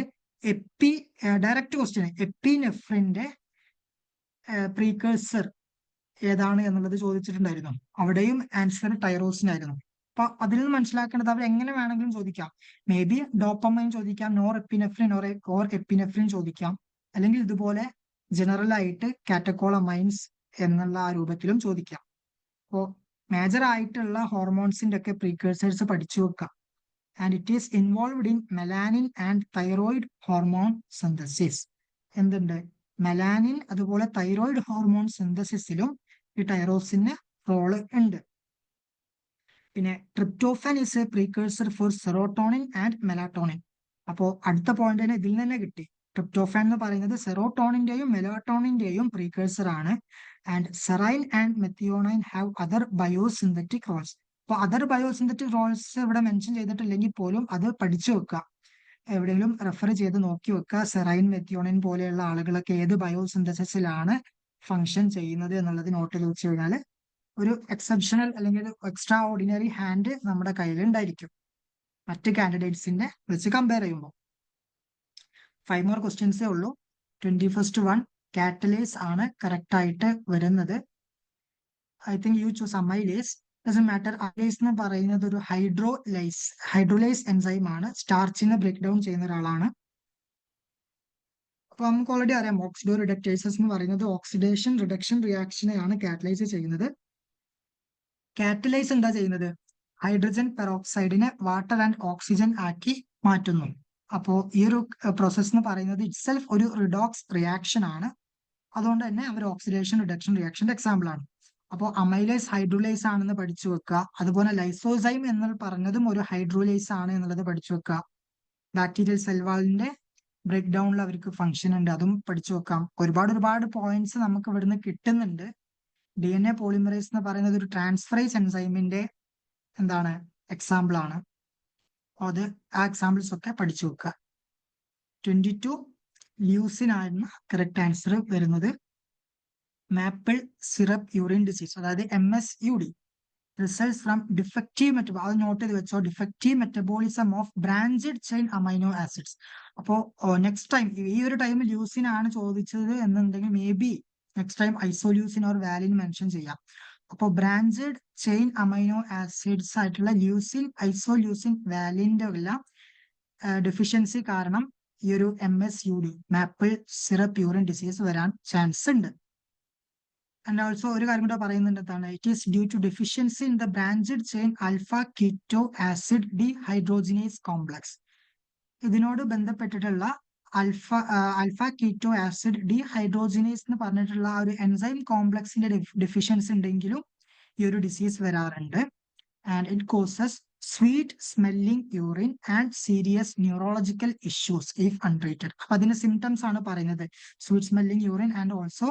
ഡയറക്റ്റ് ക്വസ്റ്റ്യൻ എപ്പിനെഫ്രിന്റെ പ്രീകേഴ്സർ ഏതാണ് എന്നുള്ളത് ചോദിച്ചിട്ടുണ്ടായിരുന്നു. അവിടെയും ആൻസർ ടൈറോസിൻ ആയിരുന്നു. അപ്പൊ അതിൽ നിന്ന് മനസ്സിലാക്കേണ്ടത് അവർ എങ്ങനെ വേണമെങ്കിലും ചോദിക്കാം. മേ ബി ഡോപ്പമൈൻ ചോദിക്കാം, നോർ എപ്പിനെഫ്രിൻ ഓർ എപ്പിനെഫ്രിൻ ചോദിക്കാം, അല്ലെങ്കിൽ ഇതുപോലെ ജനറൽ ആയിട്ട് കാറ്റക്കോളമൈൻസ് എന്നുള്ള ആ രൂപത്തിലും ചോദിക്കാം. അപ്പോൾ മേജർ ആയിട്ടുള്ള ഹോർമോൺസിന്റെ ഒക്കെ പ്രീകേഴ്സേഴ്സ് പഠിച്ചു വെക്കാം. And it is involved in melanin and thyroid hormone synthesis. എന്തുണ്ട്, മെലാനിൻ അതുപോലെ തൈറോയിഡ് ഹോർമോൺ സിന്തസിസിലും ഈ ടൈറോസിന് റോള് ഉണ്ട്. പിന്നെ tryptophan is a precursor for serotonin and melatonin. അപ്പോൾ അടുത്ത പോയിന്റ് തന്നെ ഇതിൽ തന്നെ കിട്ടി. ട്രിപ്റ്റോഫാൻ എന്ന് പറയുന്നത് സെറോട്ടോണിന്റെയും മെലാറ്റോണിന്റെയും പ്രീകേഴ്സർ ആണ്. And serine and methionine have other biosynthetic roles. അപ്പോൾ അതർ ബയോസിന്തറ്റിക് റോൾസ് ഇവിടെ മെൻഷൻ ചെയ്തിട്ടില്ലെങ്കിൽ പോലും അത് പഠിച്ചു വെക്കുക, എവിടെയെങ്കിലും റെഫർ ചെയ്ത് നോക്കി വെക്കുക. സെറൈൻ, മെത്തിയോണൈൻ പോലെയുള്ള ആളുകളൊക്കെ ഏത് ബയോസിന്തസിസിലാണ് ഫങ്ഷൻ ചെയ്യുന്നത് എന്നുള്ളത് നോട്ട് ചെയ്ത് വെച്ച് കഴിഞ്ഞാൽ ഒരു എക്സെപ്ഷണൽ അല്ലെങ്കിൽ ഒരു എക്സ്ട്രാ ഓർഡിനറി ഹാൻഡ് നമ്മുടെ കയ്യിൽ ഉണ്ടായിരിക്കും മറ്റ് കാൻഡിഡേറ്റ്സിന്റെ വെച്ച് കമ്പയർ ചെയ്യുമ്പോൾ. 5 more ക്വസ്റ്റ്യൻസേ ഉള്ളൂ. 21st one കാറ്റലൈസ് ആണ് കറക്റ്റ് ആയിട്ട് വരുന്നത്. I think you choose amylase. Doesn't matter. Amylase എന്ന് പറയുന്നത് ഒരു ഹൈഡ്രോലൈസ് എൻസൈം ആണ്, സ്റ്റാർച്ചിനെ ബ്രേക്ക് ഡൗൺ ചെയ്യുന്ന ഒരാളാണ്. അപ്പൊ നമുക്ക് ഓൾറെഡി അറിയാം ഓക്സിഡോ റിഡക്ടേസസ് എന്ന് പറയുന്നത് ഓക്സിഡേഷൻ റിഡക്ഷൻ റിയാക്ഷനെയാണ് കാറ്റലൈസ് ചെയ്യുന്നത്. കാറ്റലൈസ് എന്താ ചെയ്യുന്നത്, ഹൈഡ്രജൻ പെറോക്സൈഡിനെ വാട്ടർ ആൻഡ് ഓക്സിജൻ ആക്കി മാറ്റുന്നു. അപ്പോൾ ഈ ഒരു പ്രോസസ് എന്ന് പറയുന്നത് ഇറ്റ്സെൽഫ് ഒരു റിഡോക്സ് റിയാക്ഷൻ ആണ്. അതുകൊണ്ട് തന്നെ അവർ ഓക്സിഡേഷൻ റിഡക്ഷൻ റിയാക്ഷന്റെ എക്സാമ്പിൾ ആണ്. അപ്പോൾ അമൈലേസ് ഹൈഡ്രോലൈസ് ആണെന്ന് പഠിച്ചു വെക്കുക. അതുപോലെ ലൈസോസൈം എന്ന് പറഞ്ഞതും ഒരു ഹൈഡ്രോലൈസ് ആണ് എന്നുള്ളത് പഠിച്ചു വെക്കുക. ബാക്ടീരിയൽ സെൽവാളിന്റെ ബ്രേക്ക് ഡൗണിൽ അവർക്ക് ഫംഗ്ഷൻ ഉണ്ട്, അതും പഠിച്ചു വെക്കാം. ഒരുപാട് പോയിന്റ്സ് നമുക്ക് ഇവിടുന്ന് കിട്ടുന്നുണ്ട്. DNA പോളിമറൈസ് എന്ന് പറയുന്നത് ഒരു ട്രാൻസ്ഫറൈസ് എൻസൈമിന്റെ എന്താണ് എക്സാമ്പിൾ ആണ്. അത് ആ എക്സാമ്പിൾസ് ഒക്കെ പഠിച്ചു വെക്കുക. 22 ല്യൂസിൻ ആയിരുന്നു കറക്റ്റ് ആൻസർ വരുന്നത്. മാപ്പിൾ സിറപ്പ് യൂറിൻ ഡിസീസ്, അതായത് MSUD, റിസൾട്ട്സ് ഫ്രം ഡിഫക്റ്റീവ് അത് നോട്ട് ചെയ്ത് വെച്ചോ, defective metabolism of branched chain amino acids. അപ്പോൾ നെക്സ്റ്റ് ടൈം ഈ ഒരു ടൈമിൽ ല്യൂസിൻ ആണ് ചോദിച്ചത് എന്നുണ്ടെങ്കിൽ maybe next time isoleucine or valine mention ചെയ്യാം. അപ്പോൾ ബ്രാഞ്ചഡ് ചെയിൻ അമൈനോ ആസിഡ്സ് ആയിട്ടുള്ള ല്യൂസിൻ, ഐസോല്യൂസിൻ, വാലിൻ്റെ എല്ലാം ഡെഫിഷ്യൻസി കാരണം ഈ ഒരു MSUD, maple syrup urine disease വരാൻ ചാൻസ് ഉണ്ട്. ആൻഡ് ഓൾസോ ഒരു കാര്യം കൂടെ പറയുന്നുണ്ട്, എന്താണ്, it is due to deficiency in the branched chain alpha keto acid dehydrogenase complex. ഇതിനോട് ബന്ധപ്പെട്ടിട്ടുള്ള ആൽഫ കീറ്റോ ആസിഡ് ഡീഹൈഡ്രോജിനേസ് എന്ന് പറഞ്ഞിട്ടുള്ള ആ ഒരു എൻസൈം കോംപ്ലക്സിന്റെ ഡെഫിഷ്യൻസി ഉണ്ടെങ്കിലും ഈ ഒരു ഡിസീസ് വരാറുണ്ട്. And it causes sweet smelling urine and serious neurological issues if untreated. അപ്പൊ അതിന്റെ സിംറ്റംസ് ആണ് പറയുന്നത്. Sweet smelling urine and also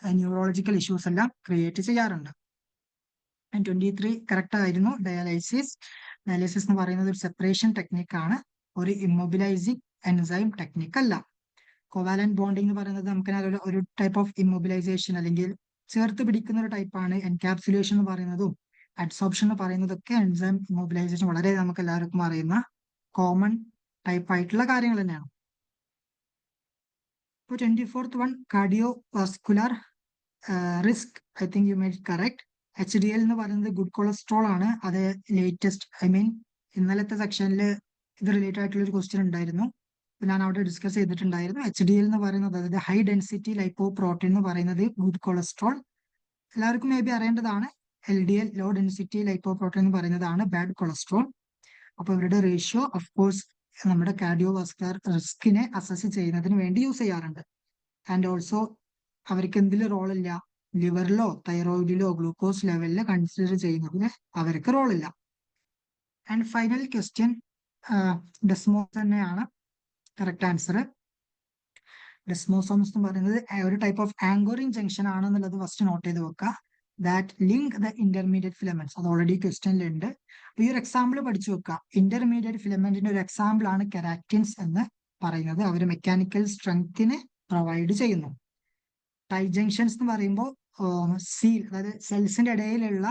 neurological issues എല്ലാം ക്രിയേറ്റ് ചെയ്യാറുണ്ട്. 23 കറക്റ്റ് ആയിരുന്നു. ഡയാലിസിസ് എന്ന് പറയുന്നത് ഒരു സെപ്പറേഷൻ ടെക്നിക് ആണ്, ഒരു ഇമ്മൊബിലൈസിങ് എൻസൈം ടെക്നിക് അല്ല. കോവാലന്റ് ബോണ്ടിങ് എന്ന് പറയുന്നത് നമുക്ക് ഒരു ടൈപ്പ് ഓഫ് ഇമ്മൊബിലൈസേഷൻ അല്ലെങ്കിൽ ചേർത്ത് പിടിക്കുന്ന ഒരു ടൈപ്പാണ്. എൻകാപ്സുലേഷൻ എന്ന് പറയുന്നതും അഡ്സോപ്ഷൻ എന്ന് പറയുന്നതൊക്കെ എൻസൈം ഇമ്മൊബിലൈസേഷൻ വളരെ നമുക്ക് എല്ലാവർക്കും അറിയുന്ന കോമൺ ടൈപ്പ് ആയിട്ടുള്ള കാര്യങ്ങൾ തന്നെയാണ്. ഇപ്പോൾ 24th one cardiovascular risk, I think you made correct. HDL എന്ന് പറയുന്നത് ഗുഡ് കൊളസ്ട്രോൾ ആണ്. അത് ലേറ്റസ്റ്റ് ഇന്നലത്തെ സെക്ഷനിൽ ഇത് റിലേറ്റഡ് ആയിട്ടുള്ള ഒരു ക്വസ്റ്റ്യൻ ഉണ്ടായിരുന്നു. ഞാൻ അവിടെ ഡിസ്കസ് ചെയ്തിട്ടുണ്ടായിരുന്നു. HDL എന്ന് പറയുന്നത്, അതായത് ഹൈ ഡെൻസിറ്റി ലൈപ്പോ പ്രോട്ടീൻ എന്ന് പറയുന്നത് ഗുഡ് കൊളസ്ട്രോൾ. എല്ലാവർക്കും മേ ബി അറിയേണ്ടതാണ്. LDL low density lipoprotein എന്ന് പറയുന്നതാണ് ബാഡ് കൊളസ്ട്രോൾ. അപ്പൊ ഇവരുടെ റേഷ്യോ ഓഫ് കോഴ്സ് നമ്മുടെ കാർഡിയോവാസ്കുലർ റിസ്കിനെ അസസ് ചെയ്യുന്നതിന് വേണ്ടി യൂസ് ചെയ്യാറുണ്ട്. ആൻഡ് ഓൾസോ അവർക്ക് എന്തിലും റോളില്ല, ലിവറിലോ തൈറോയിഡിലോ ഗ്ലൂക്കോസ് ലെവലിൽ കൺസിഡർ ചെയ്യുന്നതിന് അവർക്ക് റോളില്ല. ആൻഡ് ഫൈനൽ ക്വസ്റ്റ്യൻ ഡെസ്മോസ് തന്നെയാണ് കറക്റ്റ് ആൻസർ. ഡെസ്മോസോംസ് എന്ന് പറയുന്നത് ഒരു ടൈപ്പ് ഓഫ് ആങ്കറിംഗ് ജംഗ്ഷൻ ആണെന്നുള്ളത് ഫസ്റ്റ് നോട്ട് ചെയ്ത് വെക്കുക. That link the intermediate filaments. അത് ഓൾറെഡി ക്വസ്റ്റ്യനിലുണ്ട്. ഈ ഒരു എക്സാമ്പിൾ പഠിച്ചു വെക്കുക. ഇന്റർമീഡിയറ്റ് ഫിലമെന്റിന്റെ ഒരു എക്സാമ്പിൾ ആണ് കെരാറ്റിൻസ് എന്ന് പറയുന്നത്. അവർ മെക്കാനിക്കൽ സ്ട്രെങ്തിനെ പ്രൊവൈഡ് ചെയ്യുന്നു. ടൈറ്റ് ജംഗ്ഷൻസ് എന്ന് പറയുമ്പോൾ സീൽ, അതായത് സെൽസിന്റെ ഇടയിലുള്ള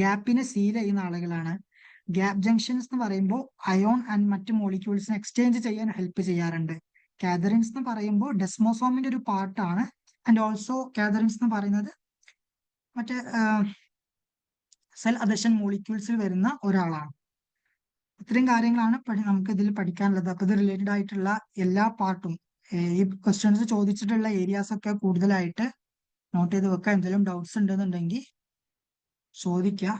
ഗ്യാപ്പിനെ സീൽ ചെയ്യുന്ന ആളുകളാണ്. ഗ്യാപ്പ് ജംഗ്ഷൻസ് എന്ന് പറയുമ്പോൾ അയോൺ ആൻഡ് മറ്റ് മോളിക്യൂൾസിനെ എക്സ്ചേഞ്ച് ചെയ്യാൻ ഹെൽപ്പ് ചെയ്യാറുണ്ട്. കാതറിൻസ് എന്ന് പറയുമ്പോൾ ഡെസ്മോസോമിന്റെ ഒരു പാർട്ടാണ്. ആൻഡ് ഓൾസോ കാതറിൻസ് എന്ന് പറയുന്നത് മറ്റേ സെൽ അദഷൻ മോളിക്യൂൾസിൽ വരുന്ന ഒരാളാണ്. ഇത്രയും കാര്യങ്ങളാണ് നമുക്ക് ഇതിൽ പഠിക്കാനുള്ളത്. അപ്പൊ ഇത് റിലേറ്റഡ് ആയിട്ടുള്ള എല്ലാ പാർട്ടും ഈ ക്വസ്റ്റ്യൻസ് ചോദിച്ചിട്ടുള്ള ഏരിയാസ് ഒക്കെ കൂടുതലായിട്ട് നോട്ട് ചെയ്ത് വെക്കുക. എന്തെങ്കിലും ഡൗട്ട്സ് ഉണ്ടെന്നുണ്ടെങ്കിൽ ചോദിക്കുക.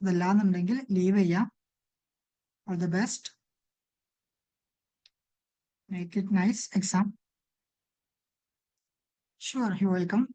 ഇതല്ലാന്നുണ്ടെങ്കിൽ ലീവ് ചെയ്യാം. All the best. Make it nice exam. Sure, you're welcome.